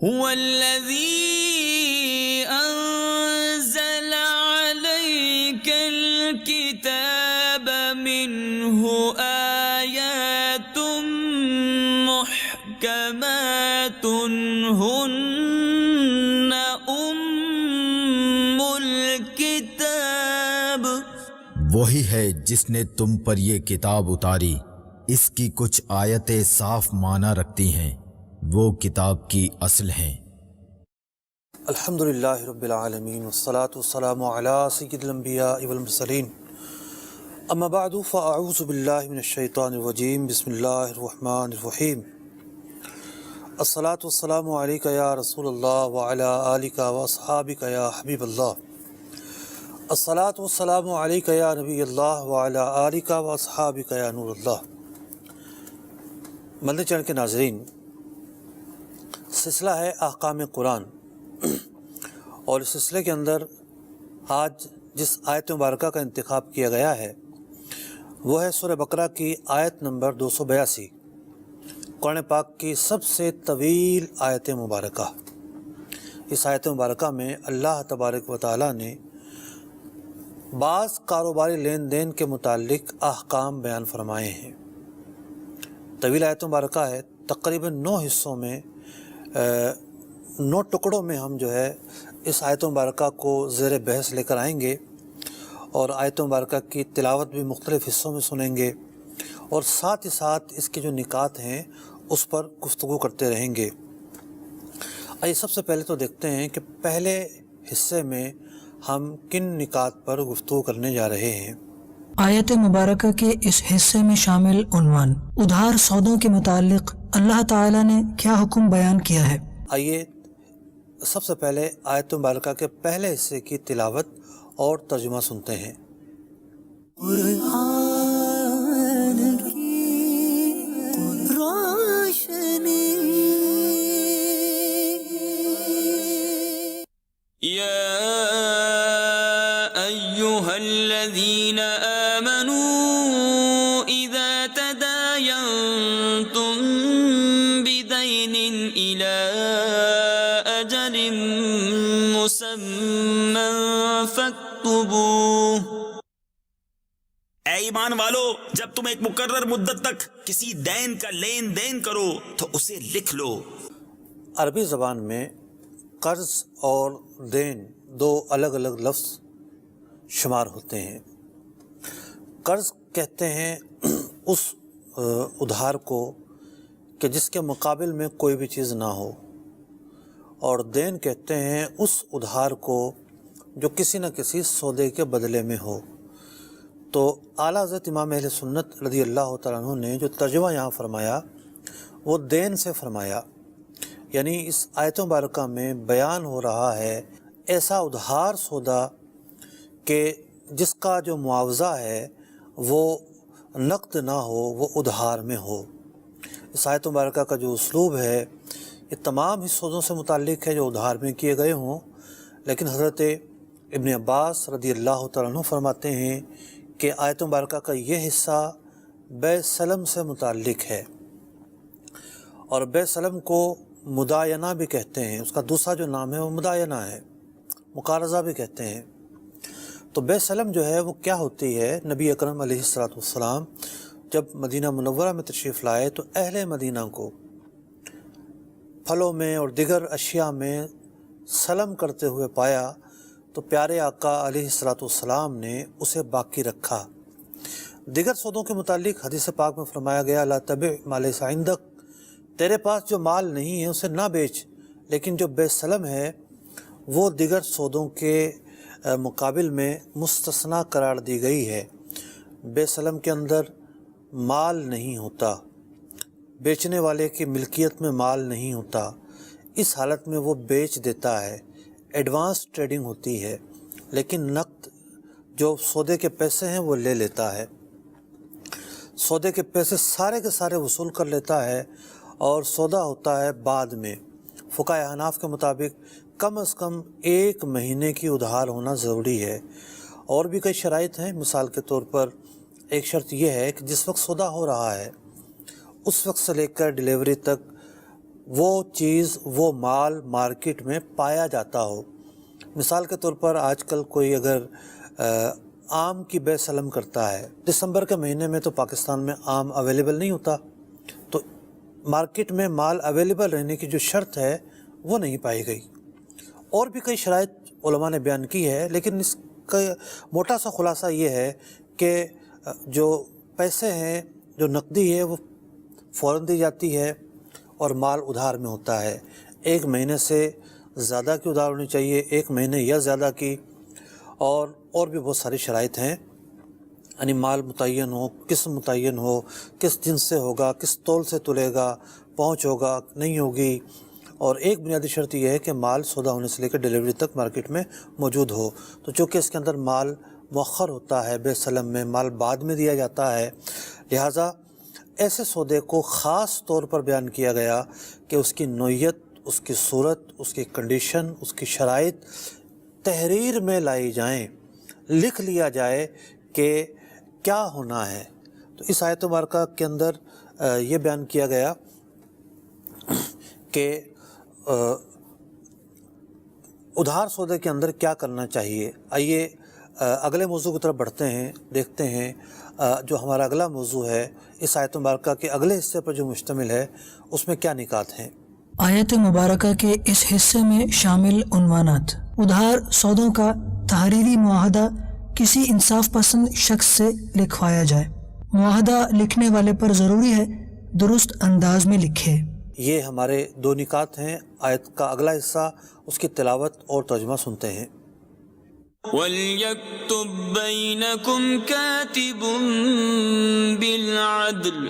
هو الذي أنزل عليك الكتاب منه آيات محكمات هن أم الكتاب، وہی ہے جس نے تم پر یہ کتاب اتاری، اس کی کچھ آیتیں صاف معنی رکھتی ہیں، وہ کتاب کی اصل ہیں۔ الحمدللہ رب العالمین والصلاة والسلام علی سید الانبیاء والمرسلین، اما بعد فاعوذ باللہ من الشیطان الرجیم، بسم اللہ الرحمن الرحیم۔ الصلاة والسلام علیکہ یا رسول اللہ وعلی آلکہ واصحابکہ یا حبیب اللہ۔ الصلاة والسلام علیکہ یا نبی اللہ وعلی آلکہ واصحابکہ یا نور اللہ۔ مدنی چینل کے ناظرین، سلسلہ ہے احکام قرآن، اور اس سلسلے کے اندر آج جس آیت مبارکہ کا انتخاب کیا گیا ہے وہ ہے سورہ بقرہ کی آیت نمبر 282، قرآن پاک کی سب سے طویل آیت مبارکہ۔ اس آیت مبارکہ میں اللہ تبارک و تعالیٰ نے بعض کاروباری لین دین کے متعلق احکام بیان فرمائے ہیں۔ طویل آیت مبارکہ ہے، تقریباً 9 حصوں میں 9 ٹکڑوں میں ہم جو ہے اس آیت مبارکہ کو زیر بحث لے کر آئیں گے، اور آیت مبارکہ کی تلاوت بھی مختلف حصوں میں سنیں گے، اور ساتھ ہی ساتھ اس کے جو نکات ہیں اس پر گفتگو کرتے رہیں گے۔ آئیے سب سے پہلے تو دیکھتے ہیں کہ پہلے حصے میں ہم کن نکات پر گفتگو کرنے جا رہے ہیں۔ آیت مبارکہ کے اس حصے میں شامل عنوان ادھار سودوں کے متعلق اللہ تعالیٰ نے کیا حکم بیان کیا ہے۔ آئیے سب سے پہلے آیت مبارکہ کے پہلے حصے کی تلاوت اور ترجمہ سنتے ہیں۔ قرآن کی روشنی، یا ایہا الذین آمنوا اذا تداینتم بدین الی اجل مسمی فاکتبوہ۔ اے ایمان والو، جب تم ایک مقرر مدت تک کسی دین کا لین دین کرو تو اسے لکھ لو۔ عربی زبان میں قرض اور دین 2 الگ الگ لفظ شمار ہوتے ہیں۔ قرض کہتے ہیں اس ادھار کو کہ جس کے مقابل میں کوئی بھی چیز نہ ہو، اور دین کہتے ہیں اس ادھار کو جو کسی نہ کسی سودے کے بدلے میں ہو۔ تو اعلیٰ حضرت امام اہل سنت رضی اللہ تعالیٰ عنہ نے جو ترجمہ یہاں فرمایا وہ دین سے فرمایا، یعنی اس آیت مبارکہ میں بیان ہو رہا ہے ایسا ادھار سودا کہ جس کا جو معاوضہ ہے وہ نقد نہ ہو، وہ ادھار میں ہو۔ اس آیت مبارکہ کا جو اسلوب ہے یہ تمام ہی سودوں سے متعلق ہے جو ادھار میں کیے گئے ہوں، لیکن حضرت ابن عباس رضی اللہ تعالیٰ عنہ فرماتے ہیں کہ آیت مبارکہ کا یہ حصہ بے سلم سے متعلق ہے، اور بے سلم کو مداینہ بھی کہتے ہیں، اس کا دوسرا جو نام ہے وہ مداینہ ہے، مقارضہ بھی کہتے ہیں۔ تو بے سلم جو ہے وہ کیا ہوتی ہے؟ نبی اکرم علیہ السلام جب مدینہ منورہ میں تشریف لائے تو اہل مدینہ کو پھلوں میں اور دیگر اشیاء میں سلم کرتے ہوئے پایا، تو پیارے آقا علیہ السلام نے اسے باقی رکھا۔ دیگر سودوں کے متعلق حدیث پاک میں فرمایا گیا لا تبع ما لیس عندک، تیرے پاس جو مال نہیں ہے اسے نہ بیچ، لیکن جو بے سلم ہے وہ دیگر سودوں کے مقابل میں مستثنیٰ قرار دی گئی ہے۔ بے سلم کے اندر مال نہیں ہوتا، بیچنے والے کی ملکیت میں مال نہیں ہوتا، اس حالت میں وہ بیچ دیتا ہے، ایڈوانس ٹریڈنگ ہوتی ہے، لیکن نقد جو سودے کے پیسے ہیں وہ لے لیتا ہے، سودے کے پیسے سارے کے سارے وصول کر لیتا ہے، اور سودا ہوتا ہے بعد میں۔ فقہائے حناف کے مطابق کم از کم 1 مہینے کی ادھار ہونا ضروری ہے، اور بھی کئی شرائط ہیں۔ مثال کے طور پر ایک شرط یہ ہے کہ جس وقت سودا ہو رہا ہے اس وقت سے لے کر ڈیلیوری تک وہ چیز وہ مال مارکیٹ میں پایا جاتا ہو۔ مثال کے طور پر آج کل کوئی اگر آم کی بے سلم کرتا ہے، دسمبر کے مہینے میں تو پاکستان میں آم اویلیبل نہیں ہوتا، تو مارکیٹ میں مال اویلیبل رہنے کی جو شرط ہے وہ نہیں پائی گئی۔ اور بھی کئی شرائط علماء نے بیان کی ہے، لیکن اس کا موٹا سا خلاصہ یہ ہے کہ جو پیسے ہیں، جو نقدی ہے وہ فوراً دی جاتی ہے اور مال ادھار میں ہوتا ہے۔ 1 مہینے سے زیادہ کی ادھار ہونی چاہیے، 1 مہینے یا زیادہ کی، اور بھی بہت ساری شرائط ہیں، یعنی مال متعین ہو، قسم متعین ہو، کس جنس سے ہوگا، کس تول سے تلے گا، پہنچ ہوگا نہیں ہوگی، اور ایک بنیادی شرط یہ ہے کہ مال سودا ہونے سے لے کر ڈیلیوری تک مارکیٹ میں موجود ہو۔ تو چونکہ اس کے اندر مال مؤخر ہوتا ہے، بے سلم میں مال بعد میں دیا جاتا ہے، لہٰذا ایسے سودے کو خاص طور پر بیان کیا گیا کہ اس کی نوعیت، اس کی صورت، اس کی کنڈیشن، اس کی شرائط تحریر میں لائی جائیں، لکھ لیا جائے کہ کیا ہونا ہے۔ تو اس آیت مبارکہ کے اندر یہ بیان کیا گیا کہ ادھار سودے کے اندر کیا کرنا چاہیے۔ آئیے اگلے موضوع کی طرف بڑھتے ہیں، دیکھتے ہیں جو ہمارا اگلا موضوع ہے اس آیت مبارکہ کے اگلے حصے پر جو مشتمل ہے اس میں کیا نکات ہیں۔ آیت مبارکہ کے اس حصے میں شامل عنوانات: ادھار سودوں کا تحریری معاہدہ کسی انصاف پسند شخص سے لکھوایا جائے۔ معاہدہ لکھنے والے پر ضروری ہے درست انداز میں لکھے۔ یہ ہمارے 2 نکات ہیں۔ آیت کا اگلا حصہ، اس کی تلاوت اور ترجمہ سنتے ہیں۔ وَلْيَكْتُبْ بَيْنَكُمْ كَاتِبٌ بِالْعَدْلِ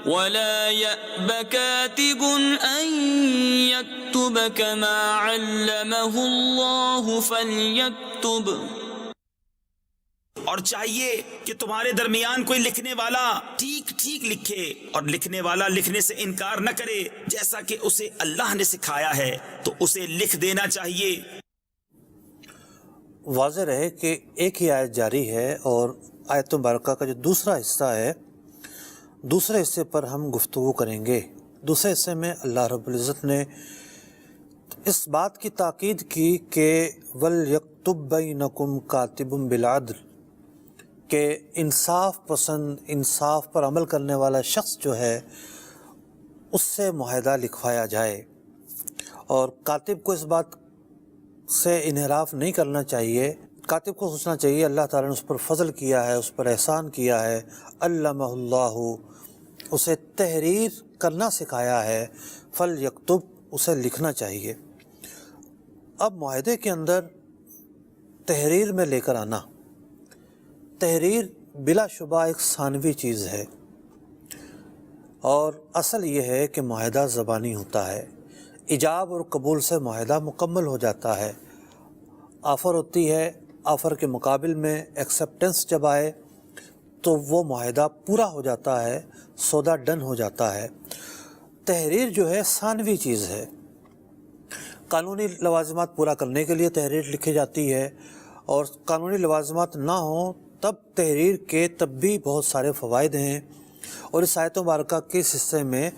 وَلَا يَأْبَ كَاتِبٌ أَن يَكْتُبَ كَمَا عَلَّمَهُ اللَّهُ فَلْيَكْتُبْ۔ اور چاہیے کہ تمہارے درمیان کوئی لکھنے والا ٹھیک ٹھیک لکھے، اور لکھنے والا لکھنے سے انکار نہ کرے، جیسا کہ اسے اللہ نے سکھایا ہے تو اسے لکھ دینا چاہیے۔ واضح رہے کہ ایک ہی آیت جاری ہے، اور آیت مبارکہ کا جو دوسرا حصہ ہے، دوسرے حصے پر ہم گفتگو کریں گے۔ دوسرے حصے میں اللہ رب العزت نے اس بات کی تاکید کی کہ وَلْيَكْتُبْ بَيْنَكُمْ كَاتِبٌ بِالْعَدْلِ، کہ انصاف پسند، انصاف پر عمل کرنے والا شخص جو ہے اس سے معاہدہ لکھوایا جائے، اور کاتب کو اس بات سے انحراف نہیں کرنا چاہیے۔ کاتب کو سوچنا چاہیے اللہ تعالیٰ نے اس پر فضل کیا ہے، اس پر احسان کیا ہے، علمہ اللہ، اسے تحریر کرنا سکھایا ہے، فلیکتب، اسے لکھنا چاہیے۔ اب معاہدے کے اندر تحریر میں لے کر آنا، تحریر بلا شبہ ایک ثانوی چیز ہے، اور اصل یہ ہے کہ معاہدہ زبانی ہوتا ہے، ایجاب اور قبول سے معاہدہ مکمل ہو جاتا ہے۔ آفر ہوتی ہے، آفر کے مقابل میں ایکسیپٹنس جب آئے تو وہ معاہدہ پورا ہو جاتا ہے، سودا ڈن ہو جاتا ہے۔ تحریر جو ہے ثانوی چیز ہے، قانونی لوازمات پورا کرنے کے لیے تحریر لکھی جاتی ہے، اور قانونی لوازمات نہ ہوں تب تحریر کے تب بھی بہت سارے فوائد ہیں۔ اور اس آیت مبارکہ کے اس حصے میں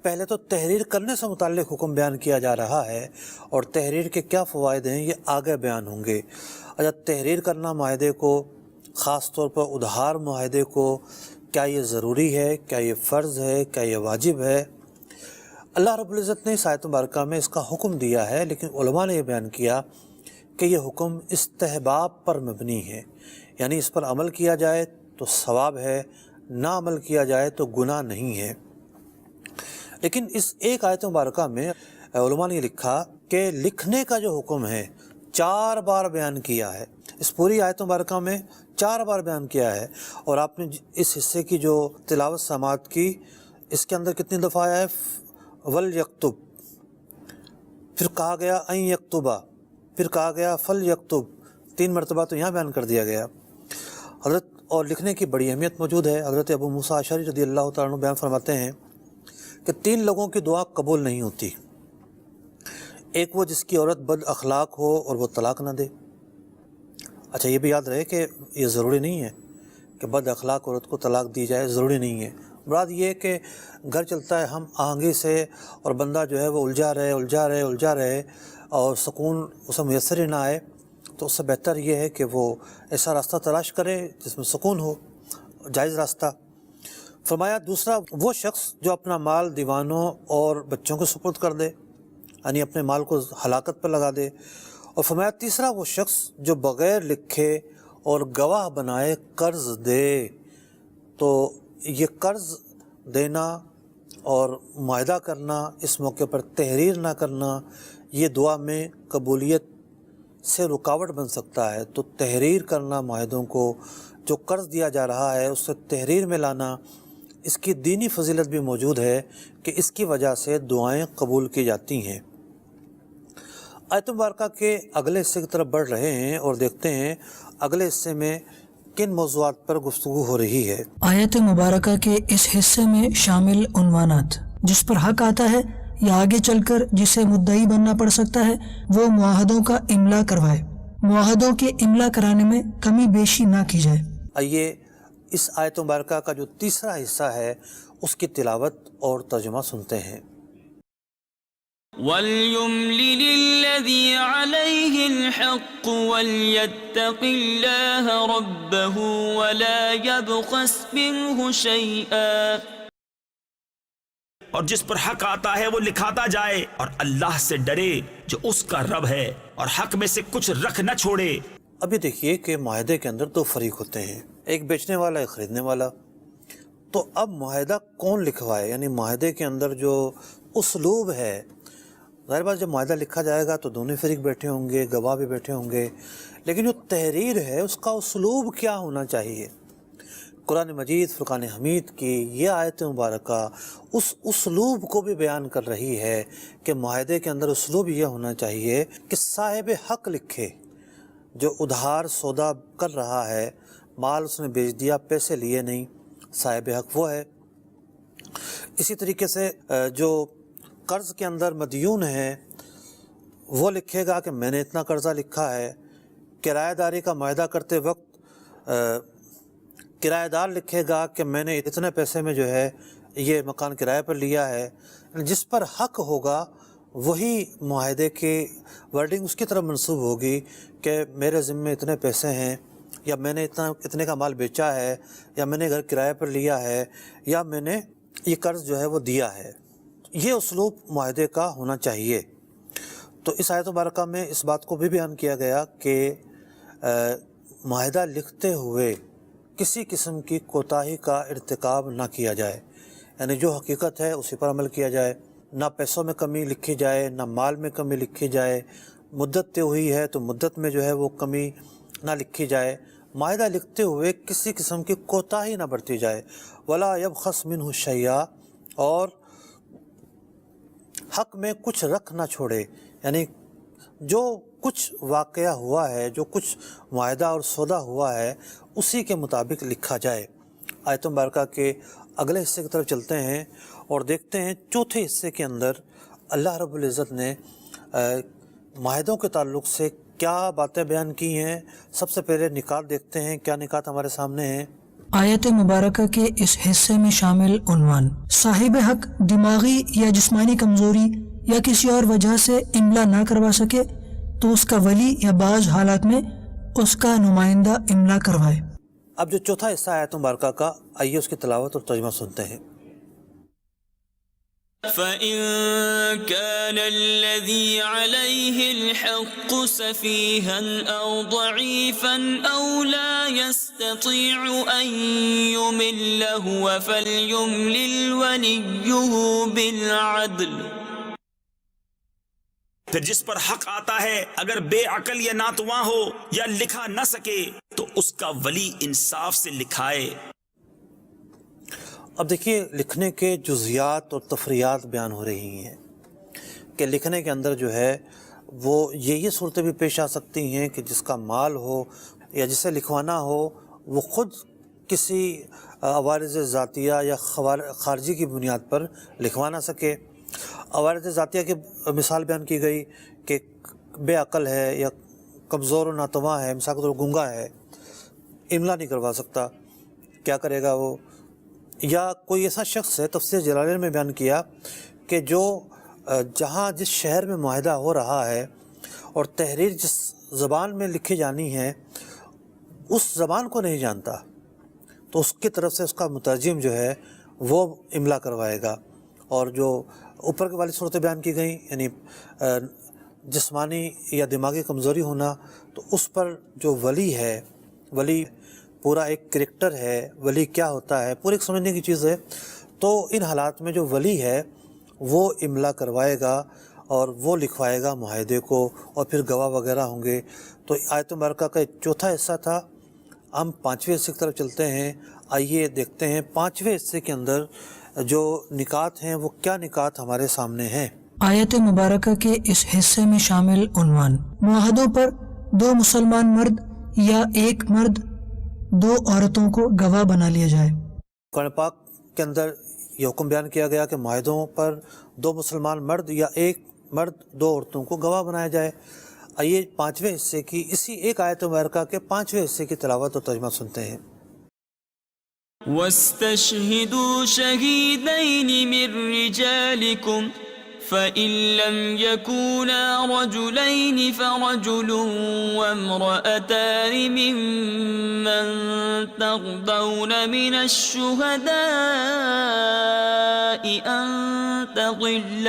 پہلے تو تحریر کرنے سے متعلق حکم بیان کیا جا رہا ہے، اور تحریر کے کیا فوائد ہیں یہ آگے بیان ہوں گے۔ اچھا، تحریر کرنا معاہدے کو، خاص طور پر ادھار معاہدے کو، کیا یہ ضروری ہے، کیا یہ فرض ہے، کیا یہ واجب ہے؟ اللہ رب العزت نے اس آیت مبارکہ میں اس کا حکم دیا ہے، لیکن علماء نے یہ بیان کیا کہ یہ حکم استحباب پر مبنی ہے، یعنی اس پر عمل کیا جائے تو ثواب ہے، نہ عمل کیا جائے تو گناہ نہیں ہے۔ لیکن اس ایک آیت مبارکہ میں علماء نے لکھا کہ لکھنے کا جو حکم ہے 4 بار بیان کیا ہے، اس پوری آیت مبارکہ میں 4 بار بیان کیا ہے۔ اور آپ نے اس حصے کی جو تلاوت سماعت کی، اس کے اندر کتنی دفعہ آیا ہے؟ وَلْيَكْتُبْ، پھر کہا گیا اَن يَكْتُبَ، پھر کہا گیا فَلْيَكْتُبْ، 3 مرتبہ تو یہاں بیان کر دیا گیا۔ حضرت اور لکھنے کی بڑی اہمیت موجود ہے۔ حضرت ابو موسیٰ اشعری رضی اللہ تعالیٰ عنہ بیان فرماتے ہیں کہ 3 لوگوں کی دعا قبول نہیں ہوتی۔ ایک وہ جس کی عورت بد اخلاق ہو اور وہ طلاق نہ دے۔ اچھا، یہ بھی یاد رہے کہ یہ ضروری نہیں ہے کہ بد اخلاق عورت کو طلاق دی جائے، ضروری نہیں ہے، مراد یہ کہ گھر چلتا ہے ہم آہنگی سے اور بندہ جو ہے وہ الجھا رہے اور سکون اسے میسر ہی نہ آئے، تو اس سے بہتر یہ ہے کہ وہ ایسا راستہ تلاش کرے جس میں سکون ہو، جائز راستہ۔ فرمایا دوسرا وہ شخص جو اپنا مال دیوانوں اور بچوں کو سپرد کر دے، یعنی اپنے مال کو ہلاکت پر لگا دے۔ اور فرمایا تیسرا وہ شخص جو بغیر لکھے اور گواہ بنائے قرض دے۔ تو یہ قرض دینا اور معاہدہ کرنا، اس موقع پر تحریر نہ کرنا، یہ دعا میں قبولیت سے رکاوٹ بن سکتا ہے۔ تو تحریر کرنا معاہدوں کو، جو قرض دیا جا رہا ہے اس سے تحریر میں لانا، اس کی دینی فضیلت بھی موجود ہے کہ اس کی وجہ سے دعائیں قبول کی جاتی ہیں۔ آیت مبارکہ کے اگلے حصے کی طرف بڑھ رہے ہیں اور دیکھتے ہیں اگلے حصے میں کن موضوعات پر گفتگو ہو رہی ہے۔ آیت مبارکہ کے اس حصے میں شامل عنوانات: جس پر حق آتا ہے یا آگے چل کر جسے مدعی بننا پڑ سکتا ہے، وہ معاہدوں کا املا کروائے، معاہدوں کے املا کرانے میں کمی بیشی نہ کی جائے۔ آئیے اس آیت مبارکہ کا جو تیسرا حصہ ہے اس کی تلاوت اور ترجمہ سنتے ہیں۔ وَلْيُمْلِلِ الَّذِي عَلَيْهِ الْحَقُّ وَلْيَتَّقِ اللَّهَ رَبَّهُ وَلَا يَبْخَسْ مِنْهُ شَيْئًا۔ اور جس پر حق آتا ہے وہ لکھاتا جائے، اور اللہ سے ڈرے جو اس کا رب ہے، اور حق میں سے کچھ رکھ نہ چھوڑے۔ ابھی دیکھیے کہ معاہدے کے اندر دو فریق ہوتے ہیں، ایک بیچنے والا، ایک خریدنے والا۔ تو اب معاہدہ کون لکھوائے، یعنی معاہدے کے اندر جو اسلوب ہے، ظاہر بات جب معاہدہ لکھا جائے گا تو دونوں فریق بیٹھے ہوں گے، گواہ بھی بیٹھے ہوں گے، لیکن جو تحریر ہے اس کا اسلوب کیا ہونا چاہیے۔ قرآن مجید فرقان حمید کی یہ آیت مبارکہ اس اسلوب کو بھی بیان کر رہی ہے کہ معاہدے کے اندر اسلوب یہ ہونا چاہیے کہ صاحب حق لکھے، جو ادھار سودا کر رہا ہے، مال اس نے بیچ دیا، پیسے لیے نہیں، صاحب حق وہ ہے۔ اسی طریقے سے جو قرض کے اندر مدیون ہے وہ لکھے گا کہ میں نے اتنا قرضہ لکھا ہے۔ کرایہ داری کا معاہدہ کرتے وقت کرایہ دار لکھے گا کہ میں نے اتنے پیسے میں جو ہے یہ مکان کرایہ پر لیا ہے۔ جس پر حق ہوگا وہی معاہدے کی ورڈنگ اس کی طرف منسوب ہوگی کہ میرے ذمے اتنے پیسے ہیں، یا میں نے اتنے کا مال بیچا ہے، یا میں نے گھر کرایہ پر لیا ہے، یا میں نے یہ قرض جو ہے وہ دیا ہے۔ یہ اسلوب معاہدے کا ہونا چاہیے۔ تو اس آیت مبارکہ میں اس بات کو بھی بیان کیا گیا کہ معاہدہ لکھتے ہوئے کسی قسم کی کوتاہی کا ارتکاب نہ کیا جائے، یعنی جو حقیقت ہے اسی پر عمل کیا جائے، نہ پیسوں میں کمی لکھی جائے، نہ مال میں کمی لکھی جائے۔ مدت طے ہوئی ہے تو مدت میں جو ہے وہ کمی نہ لکھی جائے۔ معاہدہ لکھتے ہوئے کسی قسم کی کوتاہی نہ برتی جائے۔ ولا یبخس منہ شیئا، اور حق میں کچھ رکھ نہ چھوڑے، یعنی جو کچھ واقعہ ہوا ہے، جو کچھ معاہدہ اور سودا ہوا ہے اسی کے مطابق لکھا جائے۔ آیت مبارکہ کے اگلے حصے کی طرف چلتے ہیں اور دیکھتے ہیں چوتھے حصے کے اندر اللہ رب العزت نے معاہدوں کے تعلق سے کیا باتیں بیان کی ہیں۔ سب سے پہلے نکات دیکھتے ہیں، کیا نکات ہمارے سامنے ہیں۔ آیت مبارکہ کے اس حصے میں شامل عنوان: صاحب حق دماغی یا جسمانی کمزوری یا کسی اور وجہ سے املا نہ کروا سکے تو اس کا ولی یا بعض حالات میں اس کا نمائندہ املا کروائے۔ اب جو چوتھا حصہ آیت مبارکہ کا، آئیے اس کی تلاوت اور ترجمہ سنتے ہیں۔ فَإِن كَانَ الَّذِي عَلَيْهِ الْحَقُّ سَفِيهًا أَوْ ضَعِيفًا أَوْ لَا يَسْتَطِيعُ أَن يُمِلَّ هُوَ فَلْيُمْلِلْ وَلِيُّهُ بِالْعَدْلِ۔ پھر جس پر حق آتا ہے اگر بے عقل یا ناتواں ہو یا لکھا نہ سکے تو اس کا ولی انصاف سے لکھائے۔ اب دیکھیے لکھنے کے جزیات اور تفریعات بیان ہو رہی ہیں کہ لکھنے کے اندر جو ہے وہ یہ صورتیں بھی پیش آ سکتی ہیں کہ جس کا مال ہو یا جسے لکھوانا ہو وہ خود کسی عوارض ذاتیہ یا خارجی کی بنیاد پر لکھوا نہ سکے۔ عوارض ذاتیہ کی مثال بیان کی گئی کہ بے عقل ہے یا کمزور و ناتواں ہے، مثال کے طور پر گنگا ہے، املا نہیں کروا سکتا، کیا کرے گا وہ؟ یا کوئی ایسا شخص ہے، تفسیر جلالین میں بیان کیا کہ جو جہاں جس شہر میں معاہدہ ہو رہا ہے اور تحریر جس زبان میں لکھی جانی ہے اس زبان کو نہیں جانتا، تو اس کی طرف سے اس کا مترجم جو ہے وہ املا کروائے گا. اور جو اوپر کے والی صورتیں بیان کی گئیں، یعنی جسمانی یا دماغی کمزوری ہونا، تو اس پر جو ولی ہے، ولی پورا ایک کریکٹر ہے، ولی کیا ہوتا ہے پوری ایک سمجھنے کی چیز ہے. تو ان حالات میں جو ولی ہے وہ املا کروائے گا اور وہ لکھوائے گا معاہدے کو، اور پھر گواہ وغیرہ ہوں گے. تو آیت مبارکہ کا چوتھا حصہ تھا. ہم پانچویں حصے کی طرف چلتے ہیں. آئیے دیکھتے ہیں پانچویں حصے کے اندر جو نکات ہیں وہ کیا نکات ہمارے سامنے ہیں. آیت مبارکہ کے اس حصے میں شامل عنوان: معاہدوں پر 2 مسلمان مرد یا 1 مرد 2 عورتوں کو گواہ بنا لیا جائے. قرآن پاک کے اندر یہ حکم بیان کیا گیا کہ معاہدوں پر 2 مسلمان مرد یا 1 مرد 2 عورتوں کو گواہ بنایا جائے. آئیے پانچویں حصے کی اسی ایک آیت مبارکہ کے پانچویں حصے کی تلاوت اور ترجمہ سنتے ہیں. واستشهدوا شهيدين من رجالكم فإن لم يكونا رجلين فرجل وامرأتان ممن ترضون من الشهداء أن تضل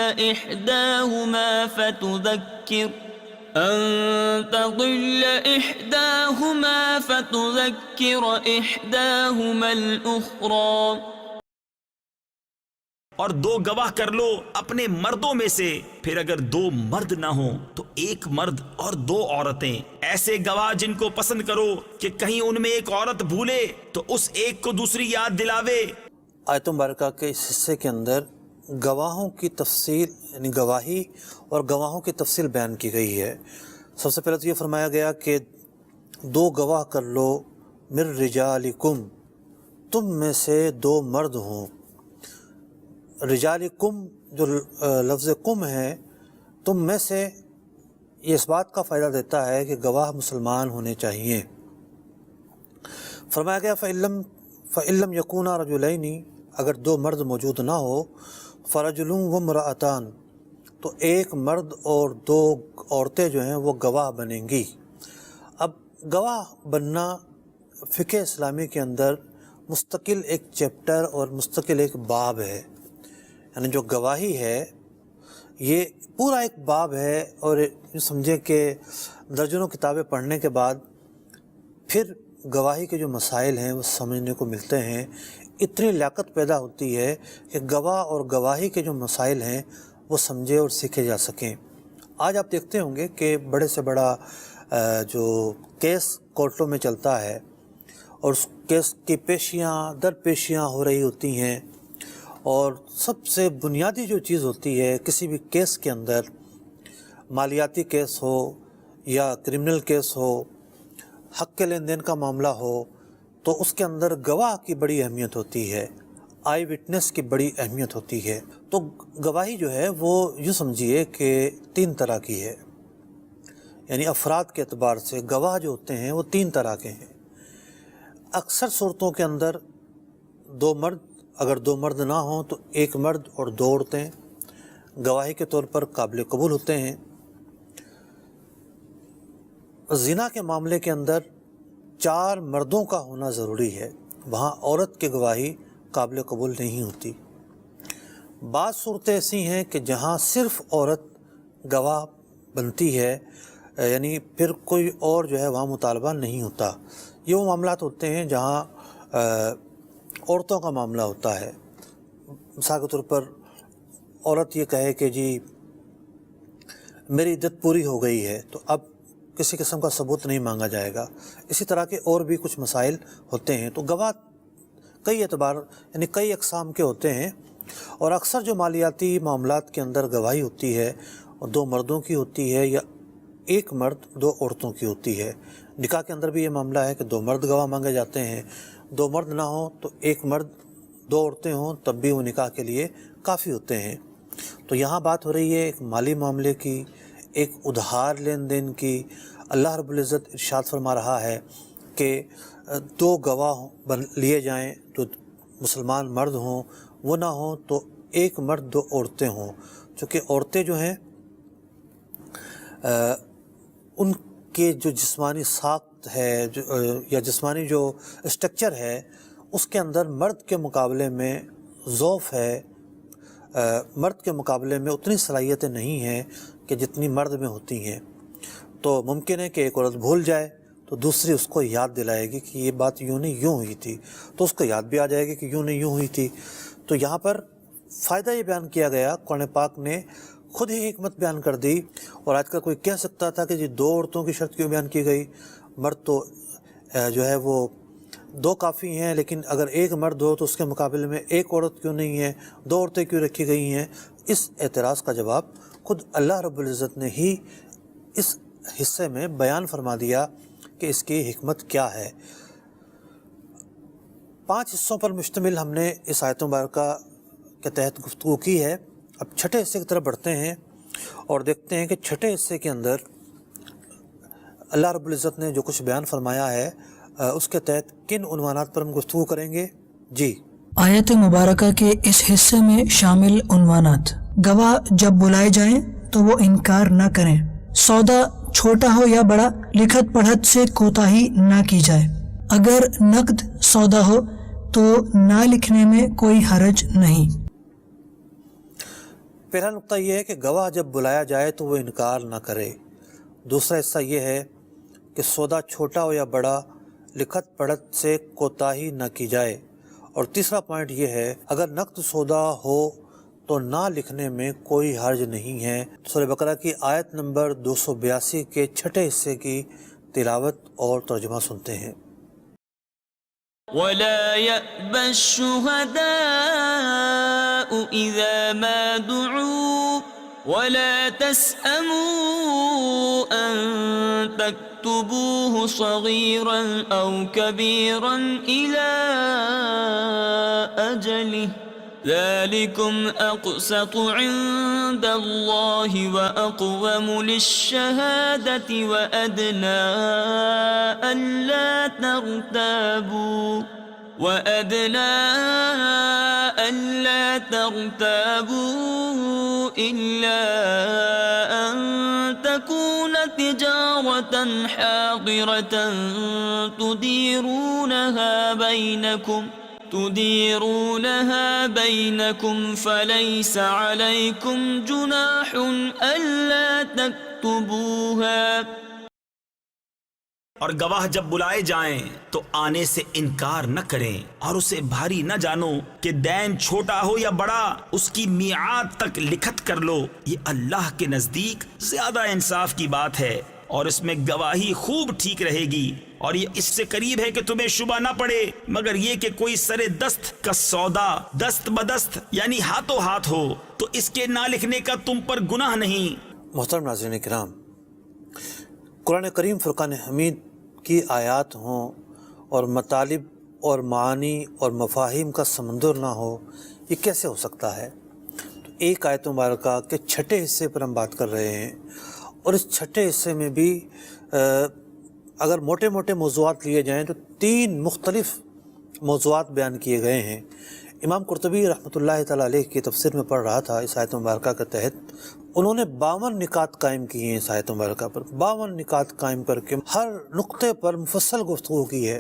إحداهما فتذكر إحداهما الأخرى. اور 2 گواہ کر لو اپنے مردوں میں سے، پھر اگر 2 مرد نہ ہوں تو 1 مرد اور 2 عورتیں. ایسے گواہ جن کو پسند کرو کہ کہیں ان میں ایک عورت بھولے تو اس ایک کو دوسری یاد دلاوے. آیت مبارکہ کے اس حصے کے اندر گواہوں کی تفصیل، یعنی گواہی اور گواہوں کی تفصیل بیان کی گئی ہے. سب سے پہلے تو یہ فرمایا گیا کہ 2 گواہ کر لو من رجالکم، تم میں سے 2 مرد ہوں. رجالکم جو لفظ کم ہے، تم میں سے، یہ اس بات کا فائدہ دیتا ہے کہ گواہ مسلمان ہونے چاہیے. فرمایا گیا فَإِلَّمْ يَكُونَا رَجُلَيْنِ، اگر 2 مرد موجود نہ ہو، فَرَجُلٌ وَامْرَأَتَانِ، تو 1 مرد اور 2 عورتیں جو ہیں وہ گواہ بنیں گی. اب گواہ بننا فقہ اسلامی کے اندر مستقل ایک چیپٹر اور مستقل ایک باب ہے. یعنی جو گواہی ہے یہ پورا ایک باب ہے، اور سمجھے کہ درجنوں کتابیں پڑھنے کے بعد پھر گواہی کے جو مسائل ہیں وہ سمجھنے کو ملتے ہیں. اتنی لیاقت پیدا ہوتی ہے کہ گواہ اور گواہی کے جو مسائل ہیں وہ سمجھے اور سیکھے جا سکیں. آج آپ دیکھتے ہوں گے کہ بڑے سے بڑا جو کیس کورٹوں میں چلتا ہے اور اس کیس کی پیشیاں در پیشیاں ہو رہی ہوتی ہیں، اور سب سے بنیادی جو چیز ہوتی ہے کسی بھی کیس کے اندر، مالیاتی کیس ہو یا کرمنل کیس ہو، حق کے لین دین کا معاملہ ہو، تو اس کے اندر گواہ کی بڑی اہمیت ہوتی ہے، آئی وٹنس کی بڑی اہمیت ہوتی ہے. تو گواہی جو ہے وہ یوں سمجھیے کہ 3 طرح کی ہے. یعنی افراد کے اعتبار سے گواہ جو ہوتے ہیں وہ 3 طرح کے ہیں. اکثر صورتوں کے اندر 2 مرد، اگر 2 مرد نہ ہوں تو 1 مرد اور 2 عورتیں گواہی کے طور پر قابل قبول ہوتے ہیں. زنا کے معاملے کے اندر 4 مردوں کا ہونا ضروری ہے، وہاں عورت کی گواہی قابل قبول نہیں ہوتی. بعض صورتیں ایسی ہیں کہ جہاں صرف عورت گواہ بنتی ہے، یعنی پھر کوئی اور جو ہے وہاں مطالبہ نہیں ہوتا. یہ وہ معاملات ہوتے ہیں جہاں عورتوں کا معاملہ ہوتا ہے. مثال کے طور پر عورت یہ کہے کہ جی میری عدت پوری ہو گئی ہے، تو اب کسی قسم کا ثبوت نہیں مانگا جائے گا. اسی طرح کے اور بھی کچھ مسائل ہوتے ہیں. تو گواہ کئی اعتبار، یعنی کئی اقسام کے ہوتے ہیں، اور اکثر جو مالیاتی معاملات کے اندر گواہی ہوتی ہے اور 2 مردوں کی ہوتی ہے یا 1 مرد 2 عورتوں کی ہوتی ہے. نکاح کے اندر بھی یہ معاملہ ہے کہ 2 مرد گواہ مانگے جاتے ہیں. 2 مرد نہ ہوں تو 1 مرد 2 عورتیں ہوں تب بھی وہ نکاح کے لیے کافی ہوتے ہیں. تو یہاں بات ہو رہی ہے ایک مالی معاملے کی، ایک ادھار لین دین کی. اللہ رب العزت ارشاد فرما رہا ہے کہ 2 گواہ لیے جائیں تو مسلمان مرد ہوں وہ نہ ہوں تو ایک مرد دو عورتیں ہوں، چونکہ عورتیں جو ہیں ان کے جو جسمانی ساخت ہے یا جسمانی جو اسٹرکچر ہے اس کے اندر مرد کے مقابلے میں ضعف ہے، مرد کے مقابلے میں اتنی صلاحیتیں نہیں ہیں کہ جتنی مرد میں ہوتی ہیں۔ تو ممکن ہے کہ ایک عورت بھول جائے تو دوسری اس کو یاد دلائے گی کہ یہ بات یوں نہیں یوں ہوئی تھی، تو اس کو یاد بھی آ جائے گی کہ یوں نہیں یوں ہوئی تھی۔ تو یہاں پر فائدہ یہ بیان کیا گیا، قرآن پاک نے خود ہی حکمت بیان کر دی۔ اور آج کل کوئی کہہ سکتا تھا کہ جی دو عورتوں کی شرط کیوں بیان کی گئی، مرد تو جو ہے وہ دو کافی ہیں، لیکن اگر ایک مرد ہو تو اس کے مقابلے میں ایک عورت کیوں نہیں ہے، دو عورتیں کیوں رکھی گئی ہیں؟ اس اعتراض کا جواب خود اللہ رب العزت نے ہی اس حصے میں بیان فرما دیا کہ اس کی حکمت کیا ہے۔ 5 حصوں پر مشتمل ہم نے اس آیت مبارکہ کے تحت گفتگو کی ہے۔ اب چھٹے حصے کی طرف بڑھتے ہیں اور دیکھتے ہیں کہ چھٹے حصے کے اندر اللہ رب العزت نے جو کچھ بیان فرمایا ہے اس کے تحت کن عنوانات پر ہم گفتگو کریں گے۔ جی، آیت مبارکہ کے اس حصے میں شامل عنوانات: گواہ جب بلائے جائیں تو وہ انکار نہ کریں، سودا چھوٹا ہو یا بڑا لکھت پڑھت سے کوتاہی نہ کی جائے، اگر نقد سودا ہو تو نہ لکھنے میں کوئی حرج نہیں۔ پہلا نقطہ یہ ہے کہ گواہ جب بلایا جائے تو وہ انکار نہ کرے۔ دوسرا حصہ یہ ہے کہ سودا چھوٹا ہو یا بڑا لکھت پڑھت سے کوتاہی نہ کی جائے، اور تیسرا پوائنٹ یہ ہے اگر نقد سودا ہو تو نہ لکھنے میں کوئی حرج نہیں ہے۔ سورہ بقرہ کی آیت نمبر 282 کے چھٹے حصے کی تلاوت اور ترجمہ سنتے ہیں۔ ولا يأبى الشهداء إذا ما دعوا ولا تسأموا أن تكتبوه صغيرا أو كبيرا إلى أجله ذلكم أقسط عند الله وأقوم للشهادة وأدنى ألا ترتابوا إلا أن تكون تجارة حاضرة تديرونها بينكم فليس عليكم جناح ألا تكتبوها۔ اور گواہ جب بلائے جائیں تو آنے سے انکار نہ کریں، اور اسے بھاری نہ جانو کہ دین چھوٹا ہو یا بڑا، اس کی میعاد تک لکھت کر لو، یہ اللہ کے نزدیک زیادہ انصاف کی بات ہے، اور اس میں گواہی خوب ٹھیک رہے گی، اور یہ اس سے قریب ہے کہ تمہیں شبہ نہ پڑے مگر یہ کہ کوئی سر دست کا سودا دست بدست یعنی ہاتھوں ہاتھ ہو تو اس کے نہ لکھنے کا تم پر گناہ نہیں۔ محترم ناظرین کرام، قرآن کریم فرقان حمید کی آیات ہوں اور مطالب اور معانی اور مفاہیم کا سمندر نہ ہو، یہ کیسے ہو سکتا ہے؟ تو ایک آیت مبارکہ کے چھٹے حصے پر ہم بات کر رہے ہیں، اور اس چھٹے حصے میں بھی اگر موٹے موٹے موضوعات لیے جائیں تو 3 مختلف موضوعات بیان کیے گئے ہیں۔ امام قرطبی رحمۃ اللہ تعالیٰ علیہ کی تفسیر میں پڑھ رہا تھا اس آیت مبارکہ کے تحت، انہوں نے 52 نکات قائم کیے ہیں اس آیت مبارکہ پر، 52 نکات قائم کر کے ہر نقطے پر مفصل گفتگو کی ہے۔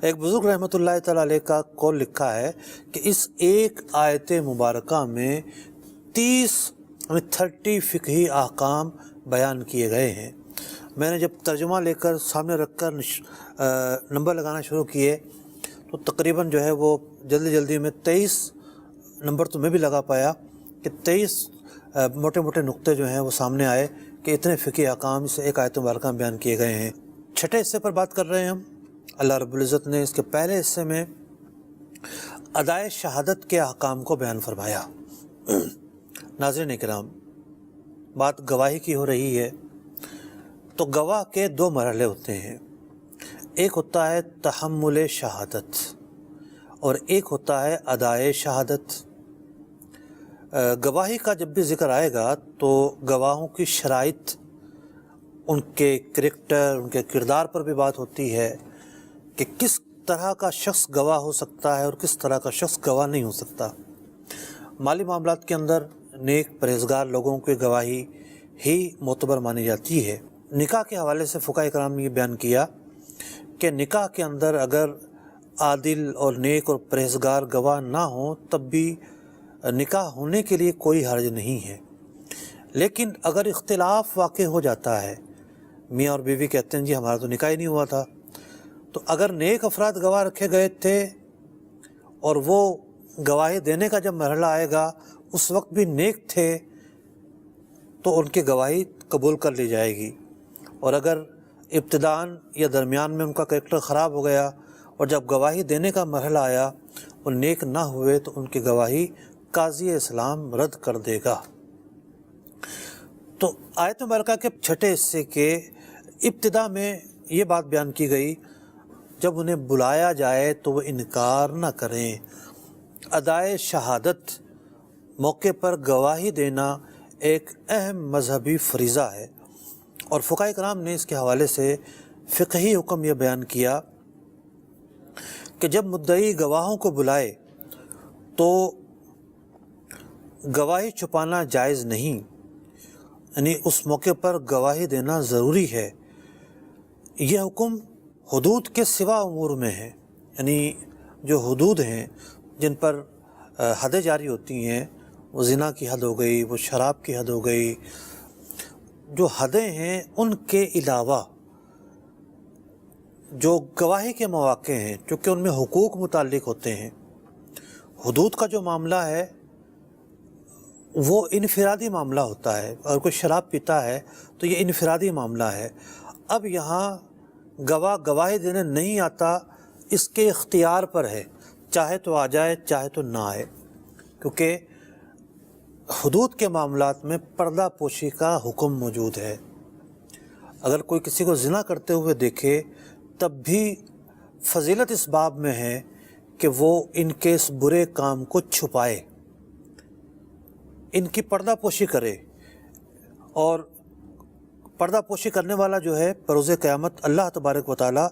ایک بزرگ رحمۃ اللہ تعالیٰ علیہ کا قول لکھا ہے کہ اس ایک آیت مبارکہ میں 30 فقہی احکام بیان کیے گئے ہیں۔ میں نے جب ترجمہ لے کر سامنے رکھ کر نمبر لگانا شروع کیے تو تقریباً جو ہے وہ جلدی میں 23 نمبر تو میں بھی لگا پایا کہ 23 موٹے موٹے نقطے جو ہیں وہ سامنے آئے کہ اتنے فقہی احکام اس ایک آیت مبارکہ میں بیان کیے گئے ہیں۔ چھٹے حصے پر بات کر رہے ہیں ہم۔ اللہ رب العزت نے اس کے پہلے حصے میں ادائے شہادت کے احکام کو بیان فرمایا۔ ناظرین کرام، بات گواہی کی ہو رہی ہے تو گواہ کے 2 مرحلے ہوتے ہیں، ایک ہوتا ہے تحمل شہادت اور ایک ہوتا ہے ادائے شہادت۔ گواہی کا جب بھی ذکر آئے گا تو گواہوں کی شرائط، ان کے کریکٹر، ان کے کردار پر بھی بات ہوتی ہے کہ کس طرح کا شخص گواہ ہو سکتا ہے اور کس طرح کا شخص گواہ نہیں ہو سکتا۔ مالی معاملات کے اندر نیک پرہیزگار لوگوں کی گواہی ہی معتبر مانی جاتی ہے۔ نکاح کے حوالے سے فقہاء کرام نے یہ بیان کیا کہ نکاح کے اندر اگر عادل اور نیک اور پرہیزگار گواہ نہ ہوں تب بھی نکاح ہونے کے لیے کوئی حرج نہیں ہے، لیکن اگر اختلاف واقع ہو جاتا ہے، میاں اور بیوی کہتے ہیں جی ہمارا تو نکاح ہی نہیں ہوا تھا، تو اگر نیک افراد گواہ رکھے گئے تھے اور وہ گواہی دینے کا جب مرحلہ آئے گا اس وقت بھی نیک تھے تو ان کی گواہی قبول کر لی جائے گی، اور اگر ابتداءً یا درمیان میں ان کا کریکٹر خراب ہو گیا اور جب گواہی دینے کا مرحلہ آیا وہ نیک نہ ہوئے تو ان کی گواہی قاضی اسلام رد کر دے گا۔ تو آیت مبارکہ کے چھٹے حصے کے ابتدا میں یہ بات بیان کی گئی جب انہیں بلایا جائے تو وہ انکار نہ کریں۔ ادائے شہادت موقع پر گواہی دینا ایک اہم مذہبی فریضہ ہے، اور فقہاء کرام نے اس کے حوالے سے فقہی حکم یہ بیان کیا کہ جب مدعی گواہوں کو بلائے تو گواہی چھپانا جائز نہیں، یعنی اس موقع پر گواہی دینا ضروری ہے۔ یہ حکم حدود کے سوا امور میں ہے، یعنی جو حدود ہیں جن پر حدیں جاری ہوتی ہیں، وہ زنا کی حد ہو گئی، وہ شراب کی حد ہو گئی، جو حدیں ہیں ان کے علاوہ جو گواہی کے مواقع ہیں چونکہ ان میں حقوق متعلق ہوتے ہیں، حدود کا جو معاملہ ہے وہ انفرادی معاملہ ہوتا ہے، اگر کوئی شراب پیتا ہے تو یہ انفرادی معاملہ ہے۔ اب یہاں گواہی دینے نہیں آتا، اس کے اختیار پر ہے، چاہے تو آ جائے چاہے تو نہ آئے، کیونکہ حدود کے معاملات میں پردہ پوشی کا حکم موجود ہے۔ اگر کوئی کسی کو زنا کرتے ہوئے دیکھے تب بھی فضیلت اس باب میں ہے کہ وہ ان کے اس برے کام کو چھپائے، ان کی پردہ پوشی کرے، اور پردہ پوشی کرنے والا جو ہے بروز قیامت اللہ تبارک و تعالیٰ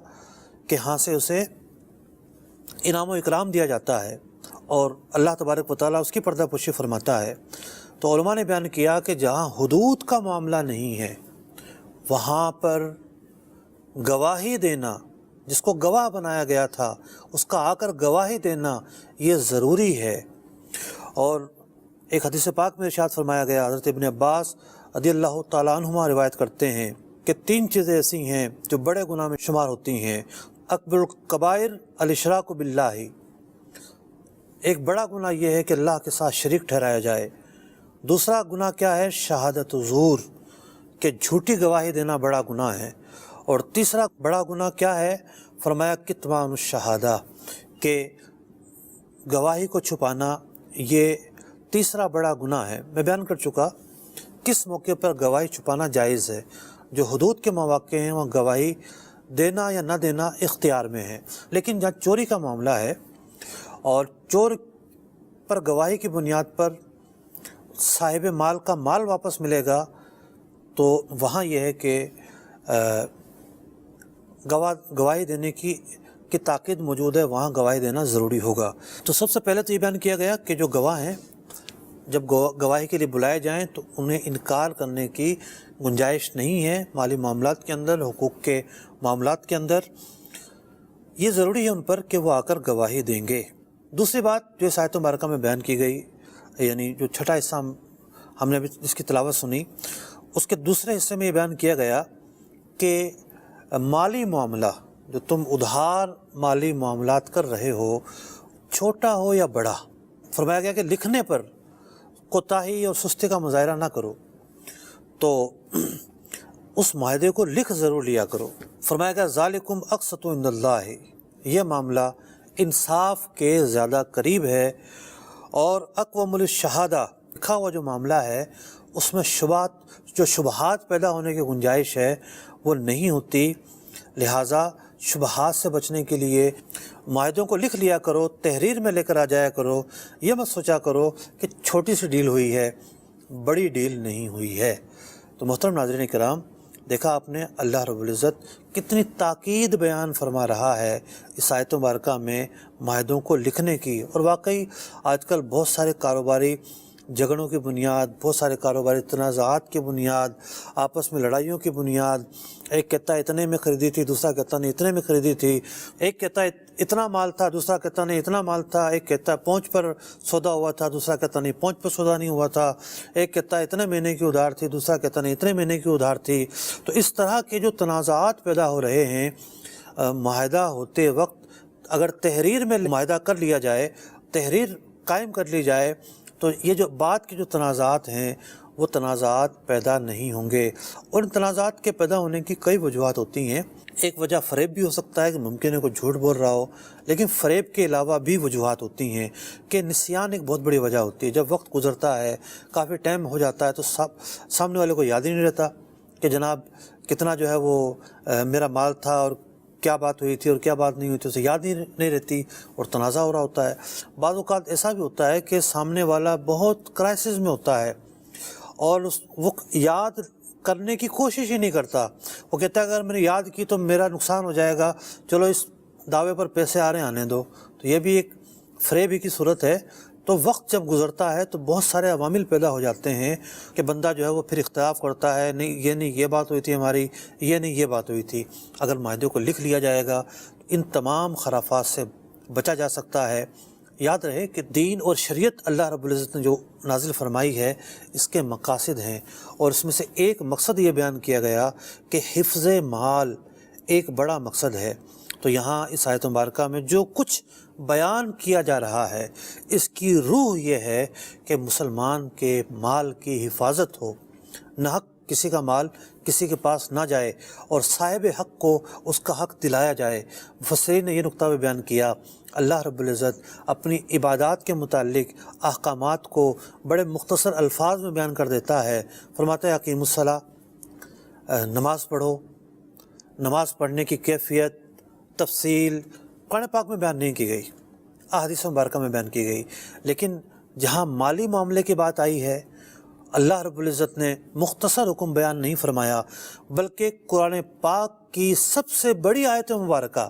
کے ہاں سے اسے انعام و اکرام دیا جاتا ہے، اور اللہ تبارک و تعالیٰ اس کی پردہ پوشی فرماتا ہے۔ تو علماء نے بیان کیا کہ جہاں حدود کا معاملہ نہیں ہے وہاں پر گواہی دینا، جس کو گواہ بنایا گیا تھا اس کا آ کر گواہی دینا یہ ضروری ہے۔ اور ایک حدیث پاک میں ارشاد فرمایا گیا، حضرت ابن عباس رضی اللہ تعالیٰ عنہما روایت کرتے ہیں کہ 3 چیزیں ایسی ہیں جو بڑے گناہ میں شمار ہوتی ہیں۔ اکبر الکبائر الاشراک باللہ، ایک بڑا گناہ یہ ہے کہ اللہ کے ساتھ شریک ٹھہرایا جائے۔ دوسرا گناہ کیا ہے؟ شہادت زور، کہ جھوٹی گواہی دینا بڑا گناہ ہے۔ اور تیسرا بڑا گناہ کیا ہے؟ فرمایا کتمان الشہادہ، کہ گواہی کو چھپانا یہ تیسرا بڑا گناہ ہے۔ میں بیان کر چکا کس موقع پر گواہی چھپانا جائز ہے۔ جو حدود کے مواقع ہیں وہاں گواہی دینا یا نہ دینا اختیار میں ہے، لیکن جہاں چوری کا معاملہ ہے اور چور پر گواہی کی بنیاد پر صاحب مال کا مال واپس ملے گا تو وہاں یہ ہے کہ گواہی دینے کی تاکید موجود ہے، وہاں گواہی دینا ضروری ہوگا۔ تو سب سے پہلے تو یہ بیان کیا گیا کہ جو گواہ ہیں جب گواہی کے لیے بلائے جائیں تو انہیں انکار کرنے کی گنجائش نہیں ہے۔ مالی معاملات کے اندر، حقوق کے معاملات کے اندر یہ ضروری ہے ان پر کہ وہ آ کر گواہی دیں گے۔ دوسری بات جو اس آیت مبارکہ میں بیان کی گئی، یعنی جو چھٹا حصہ ہم نے ابھی جس کی تلاوت سنی، اس کے دوسرے حصے میں یہ بیان کیا گیا کہ مالی معاملہ جو تم ادھار مالی معاملات کر رہے ہو، چھوٹا ہو یا بڑا، فرمایا گیا کہ لکھنے پر کوتاہی اور سستی کا مظاہرہ نہ کرو، تو اس معاہدے کو لکھ ضرور لیا کرو۔ فرمایا گیا ذالکم اقسط عند اللہ، یہ معاملہ انصاف کے زیادہ قریب ہے، اور اقوم للشہادہ، لکھا ہوا جو معاملہ ہے اس میں شبہات پیدا ہونے کی گنجائش ہے وہ نہیں ہوتی، لہٰذا شبہات سے بچنے کے لیے معاہدوں کو لکھ لیا کرو، تحریر میں لے کر آ جایا کرو۔ یہ مت سوچا کرو کہ چھوٹی سی ڈیل ہوئی ہے، بڑی ڈیل نہیں ہوئی ہے۔ تو محترم ناظرین کرام، دیکھا آپ نے اللہ رب العزت کتنی تاکید بیان فرما رہا ہے اس آیت مبارکہ میں معاہدوں کو لکھنے کی. اور واقعی آج کل بہت سارے کاروباری جھگڑوں کی بنیاد، بہت سارے کاروباری تنازعات کی بنیاد، آپس میں لڑائیوں کی بنیاد، ایک کہتا ہے اتنے میں خریدی تھی، دوسرا کہتا نہیں اتنے میں خریدی تھی، ایک کہتا ہے اتنا مال تھا، دوسرا کہتا نہیں اتنا مال تھا، ایک کہتا ہے پہنچ پر سودا ہوا تھا، دوسرا کہتا نہیں پہنچ پر سودا نہیں ہوا تھا، ایک کہتا ہے اتنے مہینے کی ادھار تھی، دوسرا کہتا نہیں اتنے مہینے کی ادھار تھی. تو اس طرح کے جو تنازعات پیدا ہو رہے ہیں، معاہدہ ہوتے وقت اگر تحریر میں معاہدہ کر لیا جائے، تحریر قائم کر لی جائے، تو یہ جو بعد کے جو تنازعات ہیں وہ تنازعات پیدا نہیں ہوں گے. اور ان تنازعات کے پیدا ہونے کی کئی وجوہات ہوتی ہیں. ایک وجہ فریب بھی ہو سکتا ہے کہ ممکن ہے کوئی جھوٹ بول رہا ہو، لیکن فریب کے علاوہ بھی وجوہات ہوتی ہیں کہ نسیان ایک بہت بڑی وجہ ہوتی ہے. جب وقت گزرتا ہے، کافی ٹائم ہو جاتا ہے، تو سامنے والے کو یاد ہی نہیں رہتا کہ جناب کتنا جو ہے وہ میرا مال تھا اور کیا بات ہوئی تھی اور کیا بات نہیں ہوئی تھی، اسے یاد نہیں رہتی اور تنازع ہو رہا ہوتا ہے. بعض اوقات ایسا بھی ہوتا ہے کہ سامنے والا بہت کرائسس میں ہوتا ہے اور وہ یاد کرنے کی کوشش ہی نہیں کرتا. وہ کہتا ہے اگر میں نے یاد کی تو میرا نقصان ہو جائے گا، چلو اس دعوے پر پیسے آ رہے ہیں آنے دو. تو یہ بھی ایک فریب ہی کی صورت ہے. تو وقت جب گزرتا ہے تو بہت سارے عوامل پیدا ہو جاتے ہیں کہ بندہ جو ہے وہ پھر اختلاف کرتا ہے، نہیں یہ بات ہوئی تھی ہماری، یہ نہیں یہ بات ہوئی تھی. اگر معاہدے کو لکھ لیا جائے گا تو ان تمام خرافات سے بچا جا سکتا ہے. یاد رہے کہ دین اور شریعت اللہ رب العزت نے جو نازل فرمائی ہے اس کے مقاصد ہیں، اور اس میں سے ایک مقصد یہ بیان کیا گیا کہ حفظ مال ایک بڑا مقصد ہے. تو یہاں اس آیت مبارکہ میں جو کچھ بیان کیا جا رہا ہے اس کی روح یہ ہے کہ مسلمان کے مال کی حفاظت ہو، ناحق کسی کا مال کسی کے پاس نہ جائے اور صاحب حق کو اس کا حق دلایا جائے. مفسرین نے یہ نقطہ بھی بیان کیا، اللہ رب العزت اپنی عبادات کے متعلق احکامات کو بڑے مختصر الفاظ میں بیان کر دیتا ہے. فرماتا ہے اقیم الصلاۃ، نماز پڑھو. نماز پڑھنے کی کیفیت، تفصیل قرآن پاک میں بیان نہیں کی گئی، احادیث مبارکہ میں بیان کی گئی. لیکن جہاں مالی معاملے کی بات آئی ہے اللہ رب العزت نے مختصر حکم بیان نہیں فرمایا، بلکہ قرآن پاک کی سب سے بڑی آیت مبارکہ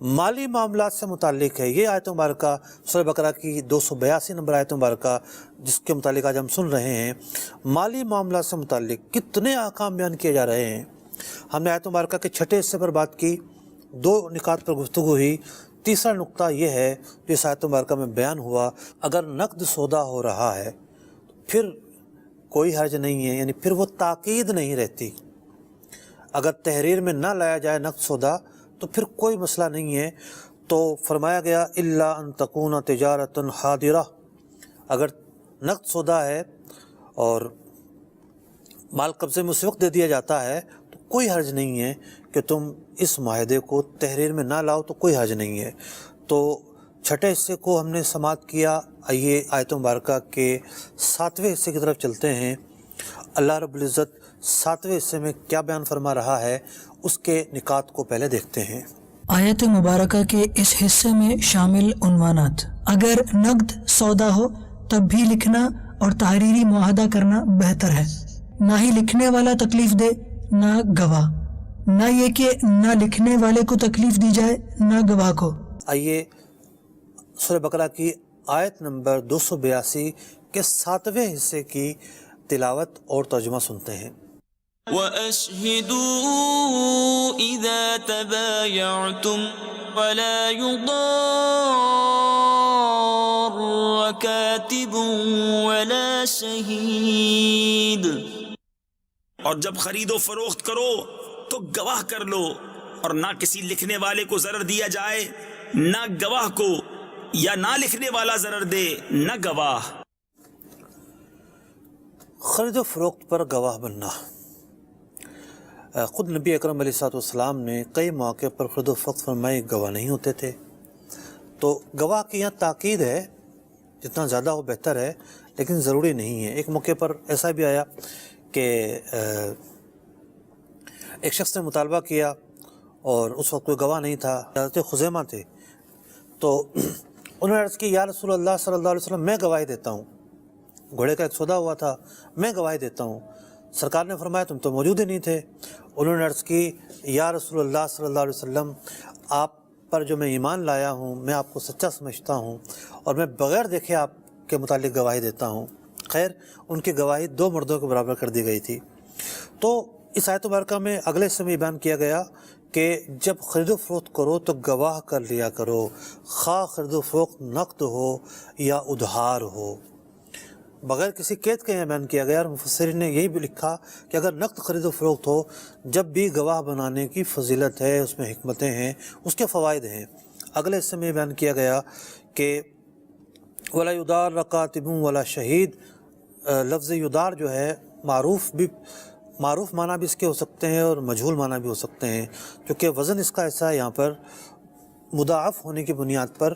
مالی معاملات سے متعلق ہے. یہ آیت مبارکہ سورہ بقرہ کی 282 نمبر آیت مبارکہ جس کے متعلق آج ہم سن رہے ہیں. مالی معاملات سے متعلق کتنے احکام بیان کیے جا رہے ہیں. ہم نے آیت مبارکہ کے چھٹے حصے پر بات کی، 2 نکات پر گفتگو ہوئی. تیسرا نقطہ یہ ہے جو اس آیت مبارکہ میں بیان ہوا، اگر نقد سودا ہو رہا ہے پھر کوئی حرج نہیں ہے، یعنی پھر وہ تاکید نہیں رہتی. اگر تحریر میں نہ لایا جائے نقد سودا تو پھر کوئی مسئلہ نہیں ہے. تو فرمایا گیا الا ان تکون تجارۃ حاضرہ، اگر نقد سودا ہے اور مال قبضے میں اس وقت دے دیا جاتا ہے تو کوئی حرج نہیں ہے کہ تم اس معاہدے کو تحریر میں نہ لاؤ، تو کوئی حرج نہیں ہے. تو چھٹے حصے کو ہم نے سماعت کیا. آئیے آیت مبارکہ کے 7ویں حصے کی طرف چلتے ہیں. اللہ رب العزت 7ویں حصے میں کیا بیان فرما رہا ہے اس کے نکات کو پہلے دیکھتے ہیں. آیت مبارکہ کے اس حصے میں شامل عنوانات: اگر نقد سودا ہو تب بھی لکھنا اور تحریری معاہدہ کرنا بہتر ہے. نہ ہی لکھنے والا تکلیف دے نہ گواہ، نہ یہ کہ نہ لکھنے والے کو تکلیف دی جائے نہ گواہ کو. آئیے سورہ بقرہ کی آیت نمبر 282 کے 7ویں حصے کی تلاوت اور ترجمہ سنتے ہیں. وَأَشْهِدُوا إِذَا تَبَايَعْتُمْ وَلَا يُضَارَّ كَاتِبٌ وَلَا شَهِيدٌ. اور جب خرید و فروخت کرو تو گواہ کر لو، اور نہ کسی لکھنے والے کو ضرر دیا جائے، نہ گواہ کو، یا نہ لکھنے والا ضرر دے نہ گواہ. خرید و فروخت پر گواہ بننا. خود نبی اکرم علیہ الصلوۃ والسلام نے کئی مواقع پر خرید و فروخت فرمائے گواہ نہیں ہوتے تھے. تو گواہ کی یہاں تاکید ہے، جتنا زیادہ ہو بہتر ہے، لیکن ضروری نہیں ہے. ایک موقع پر ایسا بھی آیا کہ ایک شخص نے مطالبہ کیا اور اس وقت کوئی گواہ نہیں تھا، حضرت خزیمہ تھے. تو انہوں نے عرض کی یا رسول اللہ صلی اللہ علیہ وسلم میں گواہی دیتا ہوں، گھوڑے کا ایک سودا ہوا تھا، میں گواہی دیتا ہوں. سرکار نے فرمایا تم تو موجود ہی نہیں تھے۔ انہوں نے عرض کی یا رسول اللہ صلی اللہ علیہ وسلم، آپ پر جو میں ایمان لایا ہوں میں آپ کو سچا سمجھتا ہوں اور میں بغیر دیکھے آپ کے متعلق گواہی دیتا ہوں۔ خیر ان کی گواہی 2 مردوں کے برابر کر دی گئی تھی۔ تو اس آیت مبارکہ میں اگلے حصے میں بیان کیا گیا کہ جب خرید و فروخت کرو تو گواہ کر لیا کرو، خواہ خرید و فروخت نقد ہو یا ادھار ہو، بغیر کسی قید کے بیان کیا گیا۔ اور مفسرین نے یہی بھی لکھا کہ اگر نقد خرید و فروخت ہو جب بھی گواہ بنانے کی فضیلت ہے، اس میں حکمتیں ہیں، اس کے فوائد ہیں۔ اگلے حصے میں بیان کیا گیا کہ ولا یدار کاتب ولا شہید، لفظ یدار جو ہے معروف معنی بھی اس کے ہو سکتے ہیں اور مجہول معنی بھی ہو سکتے ہیں، کیونکہ وزن اس کا ایسا ہے یہاں پر مضاعف ہونے کی بنیاد پر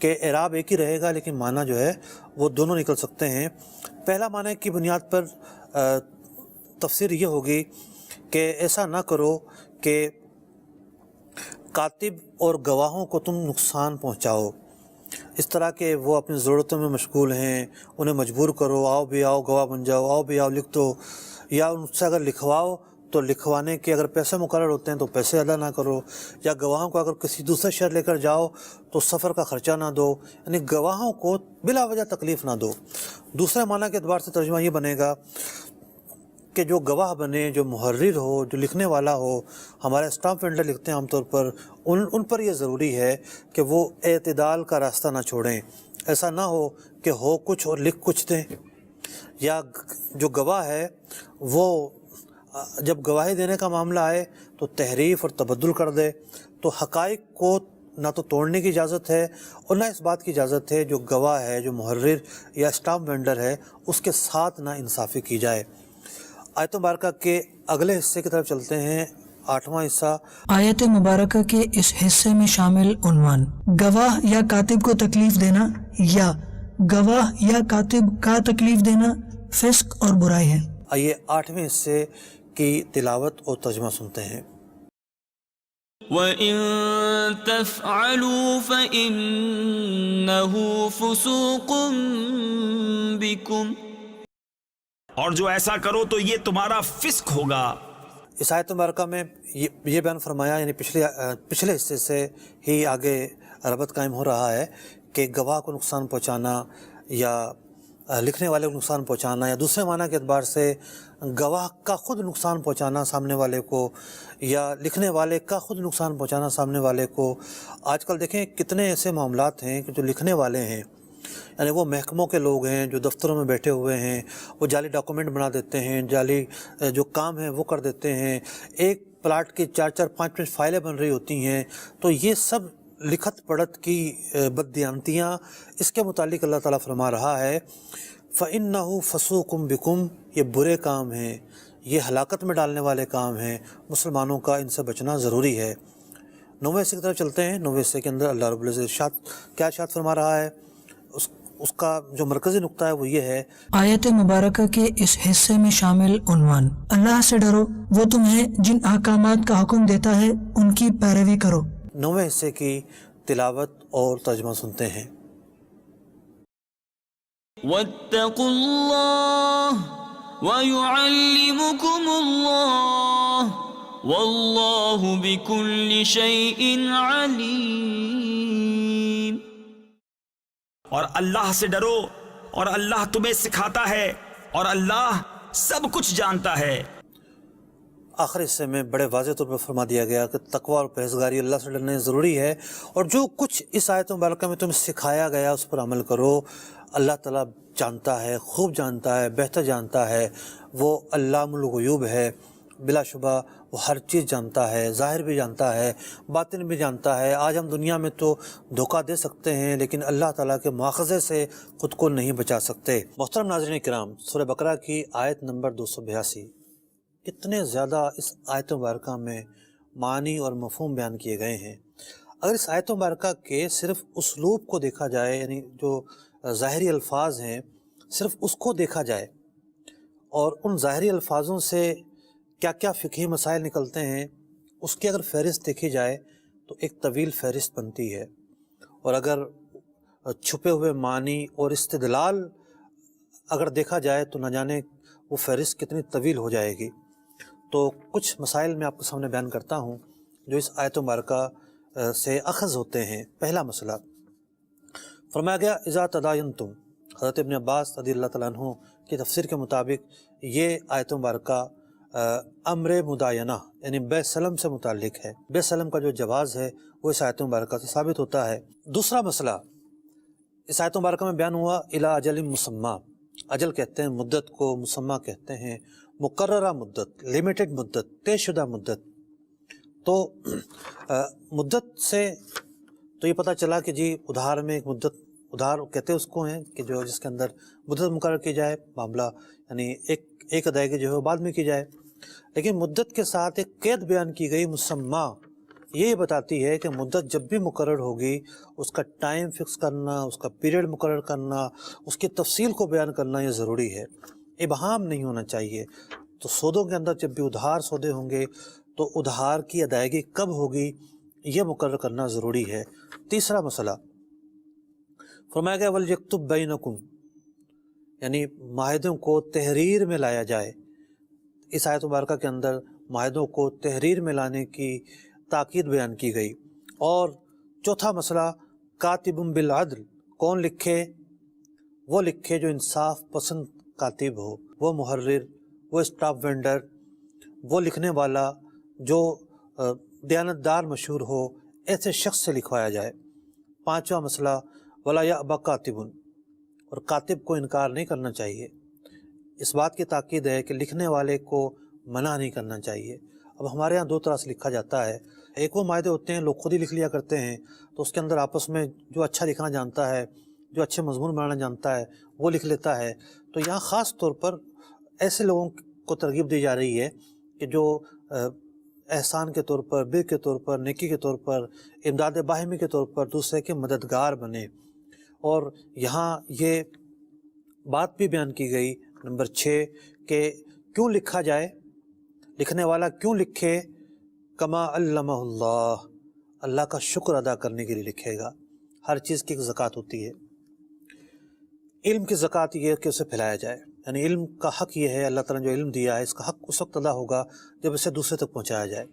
کہ اعراب ایک ہی رہے گا لیکن معنی جو ہے وہ دونوں نکل سکتے ہیں۔ پہلا معنی کی بنیاد پر تفسیر یہ ہوگی کہ ایسا نہ کرو کہ کاتب اور گواہوں کو تم نقصان پہنچاؤ، اس طرح کہ وہ اپنی ضرورتوں میں مشغول ہیں، انہیں مجبور کرو آؤ بھی آؤ گواہ بن جاؤ، آؤ بھی آؤ لکھ دو، یا ان سے اگر لکھواؤ تو لکھوانے کے اگر پیسے مقرر ہوتے ہیں تو پیسے ادا نہ کرو، یا گواہوں کو اگر کسی دوسرے شہر لے کر جاؤ تو سفر کا خرچہ نہ دو، یعنی گواہوں کو بلا وجہ تکلیف نہ دو۔ دوسرے معنی کے اعتبار سے ترجمہ یہ بنے گا کہ جو گواہ بنے، جو محرر ہو، جو لکھنے والا ہو، ہمارے اسٹامپ وینڈر لکھتے ہیں عام طور پر، ان پر یہ ضروری ہے کہ وہ اعتدال کا راستہ نہ چھوڑیں۔ ایسا نہ ہو کہ ہو کچھ اور لکھ کچھ دیں، یا جو گواہ ہے وہ جب گواہی دینے کا معاملہ آئے تو تحریف اور تبدل کر دے۔ تو حقائق کو نہ تو توڑنے کی اجازت ہے اور نہ اس بات کی اجازت ہے جو گواہ ہے، جو محرر یا اسٹامپ وینڈر ہے، اس کے ساتھ نا انصافی کی جائے۔ آیت مبارکہ کے اگلے حصے کی طرف چلتے ہیں، 8واں حصہ۔ آیت مبارکہ کے اس حصے میں شامل عنوان گواہ یا کاتب کو تکلیف دینا یا گواہ یا کاتب کا تکلیف دینا فسق اور برائی ہے۔ آئیے 8ویں حصے کی تلاوت اور ترجمہ سنتے ہیں۔ وَإِن تَفْعَلُوا فَإِنَّهُ فُسُوقٌ بِكُمْ، اور جو ایسا کرو تو یہ تمہارا فسق ہوگا۔ اس آیت مبارکہ میں یہ بیان فرمایا، یعنی پچھلے حصے سے ہی آگے ربط قائم ہو رہا ہے کہ گواہ کو نقصان پہنچانا یا لکھنے والے کو نقصان پہنچانا، یا دوسرے معنی کے اعتبار سے گواہ کا خود نقصان پہنچانا سامنے والے کو، یا لکھنے والے کا خود نقصان پہنچانا سامنے والے کو۔ آج کل دیکھیں کتنے ایسے معاملات ہیں کہ جو لکھنے والے ہیں، یعنی وہ محکموں کے لوگ ہیں جو دفتروں میں بیٹھے ہوئے ہیں، وہ جعلی ڈاکومنٹ بنا دیتے ہیں، جعلی جو کام ہے وہ کر دیتے ہیں، ایک پلاٹ کی 4-4 5-5 فائلیں بن رہی ہوتی ہیں۔ تو یہ سب لکھت پڑھت کی بددیانتیاں، اس کے متعلق اللہ تعالیٰ فرما رہا ہے فَإِنَّهُ فَسُوقٌ بِكُمْ، یہ برے کام ہیں، یہ ہلاکت میں ڈالنے والے کام ہیں، مسلمانوں کا ان سے بچنا ضروری ہے۔ 9ویں حصے کی طرف چلتے ہیں۔ 9ویں حصے کے اندر اللہ رب العزت کیا ارشاد فرما رہا ہے، اس کا جو مرکزی نقطہ ہے وہ یہ ہے۔ آیت مبارکہ کے اس حصے میں شامل عنوان اللہ سے ڈرو، وہ تمہیں جن احکامات کا حکم دیتا ہے ان کی پیروی کرو۔ 9ویں حصے کی تلاوت اور ترجمہ سنتے ہیں۔ وَاتَّقُوا اللَّهَ وَيُعَلِّمُكُمُ اللَّهُ وَاللَّهُ بِكُلِّ شَيْءٍ عَلِيمٌ۔ اور اللہ سے ڈرو اور اللہ تمہیں سکھاتا ہے اور اللہ سب کچھ جانتا ہے۔ آخر حصے میں بڑے واضح طور پر فرما دیا گیا کہ تقوی اور پرہیزگاری، اللہ سے ڈرنا ضروری ہے، اور جو کچھ اس آیت مبارکہ میں تمہیں سکھایا گیا اس پر عمل کرو۔ اللہ تعالیٰ جانتا ہے، خوب جانتا ہے، بہتر جانتا ہے، وہ علام الغیوب ہے، بلا شبہ وہ ہر چیز جانتا ہے، ظاہر بھی جانتا ہے، باطن بھی جانتا ہے۔ آج ہم دنیا میں تو دھوکہ دے سکتے ہیں لیکن اللہ تعالیٰ کے مواخذے سے خود کو نہیں بچا سکتے۔ محترم ناظرین کرام، سورہ بقرہ کی آیت نمبر 282، کتنے زیادہ اس آیت مبارکہ میں معنی اور مفہوم بیان کیے گئے ہیں۔ اگر اس آیت مبارکہ کے صرف اسلوب کو دیکھا جائے، یعنی جو ظاہری الفاظ ہیں صرف اس کو دیکھا جائے اور ان ظاہری الفاظوں سے کیا کیا فقہی مسائل نکلتے ہیں اس کی اگر فہرست دیکھی جائے تو ایک طویل فہرست بنتی ہے، اور اگر چھپے ہوئے معنی اور استدلال اگر دیکھا جائے تو نہ جانے وہ فہرست کتنی طویل ہو جائے گی۔ تو کچھ مسائل میں آپ کے سامنے بیان کرتا ہوں جو اس آیت مبارکہ سے اخذ ہوتے ہیں۔ پہلا مسئلہ فرمایا گیا اذا تداینتم، حضرت ابن عباس رضی اللہ تعالیٰ عنہ کی تفسیر کے مطابق یہ آیت مبارکہ امر مداینہ یعنی بے سلم سے متعلق ہے۔ بے سلم کا جو جواز ہے وہ اس آیت مبارکہ سے ثابت ہوتا ہے۔ دوسرا مسئلہ اس آیت مبارکہ میں بیان ہوا الی اجل مسمی، اجل کہتے ہیں مدت کو، مسمی کہتے ہیں مقررہ مدت، لمیٹڈ مدت، طے شدہ مدت۔ تو مدت سے تو یہ پتہ چلا کہ جی ادھار میں ایک مدت، ادھار کہتے اس کو ہیں کہ جو جس کے اندر مدت مقرر کی جائے، معاملہ یعنی ایک ادائیگی جو ہے وہ بعد میں کی جائے، لیکن مدت کے ساتھ ایک قید بیان کی گئی مسمی، یہ بتاتی ہے کہ مدت جب بھی مقرر ہوگی اس کا ٹائم فکس کرنا، اس کا پیریڈ مقرر کرنا، اس کی تفصیل کو بیان کرنا یہ ضروری ہے، ابہام نہیں ہونا چاہیے۔ تو سودوں کے اندر جب بھی ادھار سودے ہوں گے تو ادھار کی ادائیگی کب ہوگی یہ مقرر کرنا ضروری ہے۔ تیسرا مسئلہ فرمایا گیا وَلْيَكْتُبْ بَيْنَكُمْ، یعنی معاہدوں کو تحریر میں لایا جائے۔ اس آیت مبارکہ کے اندر معاہدوں کو تحریر میں لانے کی تاکید بیان کی گئی۔ اور چوتھا مسئلہ کاتب بالعدل، کون لکھے؟ وہ لکھے جو انصاف پسند کاتب ہو، وہ محرر، وہ اسٹاف وینڈر، وہ لکھنے والا جو دیانتدار مشہور ہو، ایسے شخص سے لکھوایا جائے۔ پانچواں مسئلہ ولا یأبی کاتب، اور کاتب کو انکار نہیں کرنا چاہیے۔ اس بات کی تاکید ہے کہ لکھنے والے کو منع نہیں کرنا چاہیے۔ اب ہمارے ہاں دو طرح سے لکھا جاتا ہے، ایک وہ معاہدے ہوتے ہیں لوگ خود ہی لکھ لیا کرتے ہیں، تو اس کے اندر آپس میں جو اچھا لکھنا جانتا ہے، جو اچھے مضمون بنانا جانتا ہے وہ لکھ لیتا ہے۔ تو یہاں خاص طور پر ایسے لوگوں کو ترغیب دی جا رہی ہے کہ جو احسان کے طور پر، بر کے طور پر، نیکی کے طور پر، امداد باہمی کے طور پر دوسرے کے مددگار بنے۔ اور یہاں یہ بات بھی بیان کی گئی نمبر 6 کہ کیوں لکھا جائے، لکھنے والا کیوں لکھے؟ کما علمہ اللہ، اللہ کا شکر ادا کرنے کے لیے لکھے گا۔ ہر چیز کی ایک زکوٰۃ ہوتی ہے، علم کی زکوٰۃ یہ ہے کہ اسے پھیلایا جائے، یعنی علم کا حق یہ ہے، اللہ تعالیٰ نے جو علم دیا ہے اس کا حق اس وقت ادا ہوگا جب اسے دوسرے تک پہنچایا جائے۔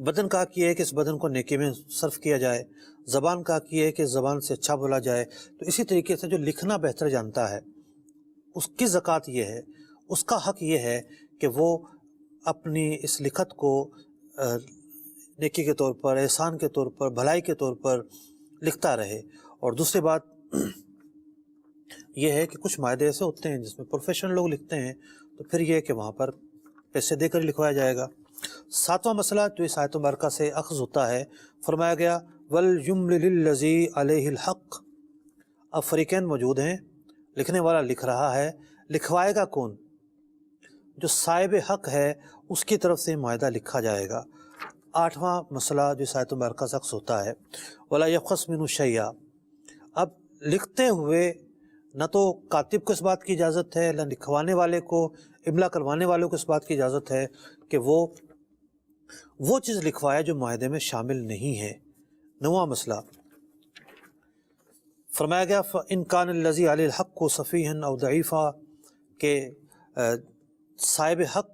بدن کا حق یہ ہے کہ اس بدن کو نیکی میں صرف کیا جائے، زبان کا حق یہ ہے کہ زبان سے اچھا بولا جائے۔ تو اسی طریقے سے جو لکھنا بہتر جانتا ہے اس کی زکوٰۃ یہ ہے، اس کا حق یہ ہے کہ وہ اپنی اس لکھت کو نیکی کے طور پر، احسان کے طور پر، بھلائی کے طور پر لکھتا رہے۔ اور دوسری بات یہ ہے کہ کچھ معاہدے ایسے ہوتے ہیں جس میں پروفیشنل لوگ لکھتے ہیں، تو پھر یہ ہے کہ وہاں پر پیسے دے کر لکھوایا جائے گا۔ ساتواں مسئلہ جو اس آیت مبارکہ سے اخذ ہوتا ہے، فرمایا گیا وَلْيُمْلِلِ الَّذِي عَلَيْهِ الْحَقِّ، اب فریقین موجود ہیں، لکھنے والا لکھ رہا ہے، لکھوائے گا کون؟ جو صاحب حق ہے اس کی طرف سے معاہدہ لکھا جائے گا۔ آٹھواں مسئلہ جو اس آیت مبارکہ سے اخذ ہوتا ہے وَلَا يَبْخَسْ مِنْهُ شَيْئًا، اب لکھتے ہوئے نہ تو کاتب کو اس بات کی اجازت ہے، نہ لکھوانے والے کو، املا کروانے والے کو اس بات کی اجازت ہے کہ وہ چیز لکھوائے جو معاہدے میں شامل نہیں ہے۔ نواں مسئلہ فرمایا گیا فَإِنْ كَانَ الَّذِي عَلَيْهِ الْحَقُّ صَفِيحًا أَوْ ضَعِيفًا، کہ صاحب حق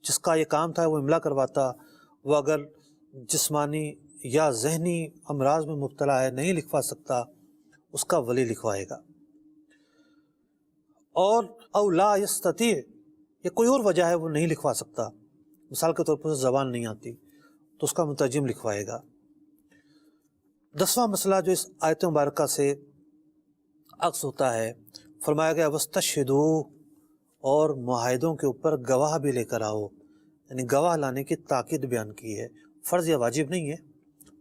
جس کا یہ کام تھا وہ املا کرواتا، وہ اگر جسمانی یا ذہنی امراض میں مبتلا ہے، نہیں لکھوا سکتا، اس کا ولی لکھوائے گا۔ اور او لا یستطیع، یہ کوئی اور وجہ ہے وہ نہیں لکھوا سکتا، مثال کے طور پر زبان نہیں آتی، تو اس کا مترجم لکھوائے گا۔ 10واں مسئلہ جو اس آیت مبارکہ سے عکس ہوتا ہے، فرمایا گیا وَاسْتَشْهِدُوا، اور معاہدوں کے اوپر گواہ بھی لے کر آؤ، یعنی گواہ لانے کی تاکید بیان کی ہے۔ فرض یا واجب نہیں ہے،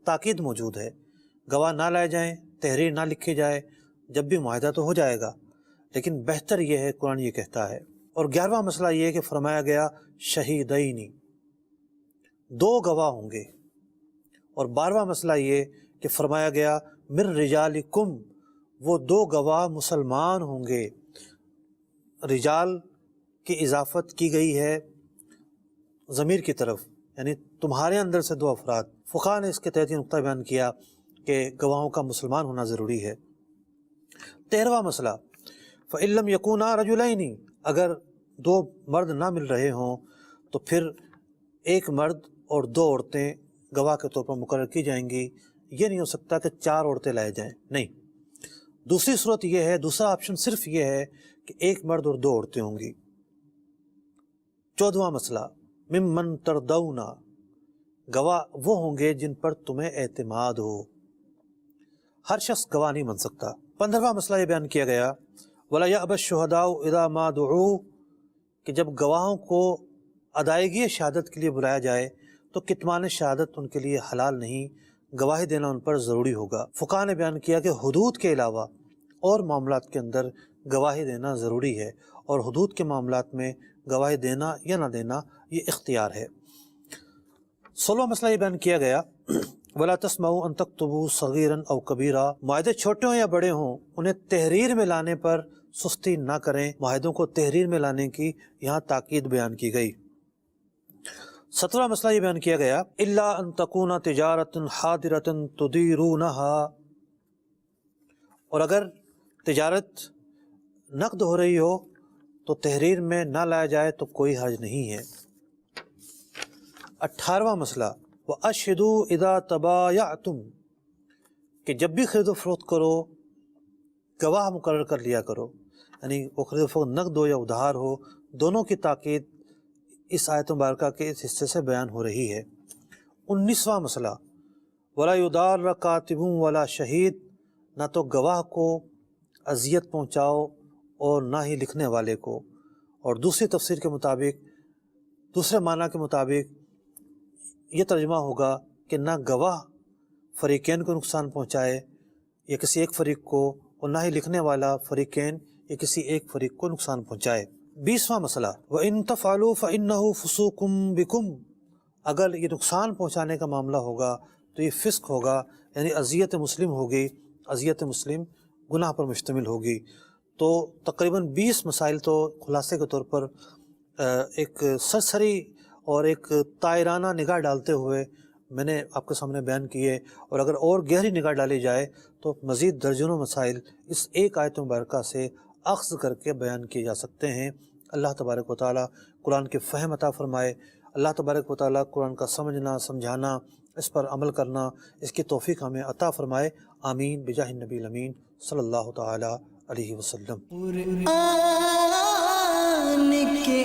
تاکید موجود ہے۔ گواہ نہ لائے جائیں، تحریر نہ لکھی جائے، جب بھی معاہدہ تو ہو جائے گا، لیکن بہتر یہ ہے، قرآن یہ کہتا ہے۔ اور 11واں مسئلہ یہ ہے کہ فرمایا گیا شہیدین، 2 گواہ ہوں گے۔ اور 12واں مسئلہ یہ کہ فرمایا گیا من رجالکم، وہ 2 گواہ مسلمان ہوں گے۔ رجال کی اضافت کی گئی ہے ضمیر کی طرف، یعنی تمہارے اندر سے 2 افراد۔ فقہاء نے اس کے تحت یہ نقطہ بیان کیا کہ گواہوں کا مسلمان ہونا ضروری ہے۔ 13واں مسئلہ فَإِن لَّمْ يَكُونَا رَجُلَيْنِ، اگر دو مرد نہ مل رہے ہوں تو پھر ایک مرد اور دو عورتیں گواہ کے طور پر مقرر کی جائیں گی. یہ نہیں ہو سکتا کہ 4 عورتیں لائے جائیں, نہیں. دوسری صورت یہ ہے, دوسرا آپشن صرف یہ ہے کہ ایک مرد اور 2 عورتیں ہوں گی. 14واں مسئلہ, ممن تردون, گواہ وہ ہوں گے جن پر تمہیں اعتماد ہو. ہر شخص گواہ نہیں بن سکتا. 15واں مسئلہ یہ بیان کیا گیا, وَلَا يَأْبَ الشُّهَدَاءُ إِذَا مَا دُعُوا, کہ جب گواہوں کو ادائیگی شہادت کے لیے بلایا جائے تو کتمان شہادت ان کے لیے حلال نہیں, گواہی دینا ان پر ضروری ہوگا. فقہاء نے بیان کیا کہ حدود کے علاوہ اور معاملات کے اندر گواہی دینا ضروری ہے, اور حدود کے معاملات میں گواہی دینا یا نہ دینا یہ اختیار ہے. 16واں مسئلہ یہ بیان کیا گیا, وَلَا تَسْمَعُوا أَن تَكْتُبُوا صَغِيرًا أَوْ كَبِيرًا, معاہدے چھوٹے ہوں یا بڑے ہوں انہیں تحریر میں لانے پر سستی نہ کریں. معاہدوں کو تحریر میں لانے کی یہاں تاکید بیان کی گئی. 17واں مسئلہ یہ بیان کیا گیا, إِلَّا أَن تَكُونَ تِجَارَةٌ حَاضِرَةٌ تُدِيرُونَهَا, اور اگر تجارت نقد ہو رہی ہو تو تحریر میں نہ لایا جائے تو کوئی حرج نہیں ہے. 18واں مسئلہ, وَأَشْهِدُوا إِذَا تَبَايَعْتُمْ, کہ جب بھی خرید و فروخت کرو گواہ مقرر کر لیا کرو. یعنی وہ خرید و فروخت نقد ہو یا ادھار ہو, دونوں کی تاکید اس آیت مبارکہ کے اس حصے سے بیان ہو رہی ہے. 19واں مسئلہ, وَلَا يُضَارَّ كَاتِبٌ وَلَا شَهِيدٌ, نہ تو گواہ کو اذیت پہنچاؤ اور نہ ہی لکھنے والے کو. اور دوسری تفسیر کے مطابق, دوسرے معنی کے مطابق یہ ترجمہ ہوگا کہ نہ گواہ فریقین کو نقصان پہنچائے یا کسی ایک فریق کو, اور نہ ہی لکھنے والا فریقین یا کسی ایک فریق کو نقصان پہنچائے. 20واں مسئلہ, وَإِن تَفْعَلُوا فَإِنَّهُ فُسُوقٌ بِكُمْ, اگر یہ نقصان پہنچانے کا معاملہ ہوگا تو یہ فسق ہوگا, یعنی اذیت مسلم ہوگی, اذیت مسلم گناہ پر مشتمل ہوگی. تو تقریباً 20 مسائل تو خلاصے کے طور پر ایک سرسری اور ایک طائرانہ نگاہ ڈالتے ہوئے میں نے آپ کے سامنے بیان کیے, اور اگر اور گہری نگاہ ڈالی جائے تو مزید درجنوں مسائل اس ایک آیت مبارکہ سے اخذ کر کے بیان کیے جا سکتے ہیں. اللہ تبارک و تعالیٰ قرآن کے فہم عطا فرمائے. اللہ تبارک و تعالیٰ قرآن کا سمجھنا, سمجھانا, اس پر عمل کرنا, اس کی توفیق ہمیں عطا فرمائے. آمین بجاہ النبی الامین صلی اللہ تعالیٰ علیہ وسلم. قرآن کے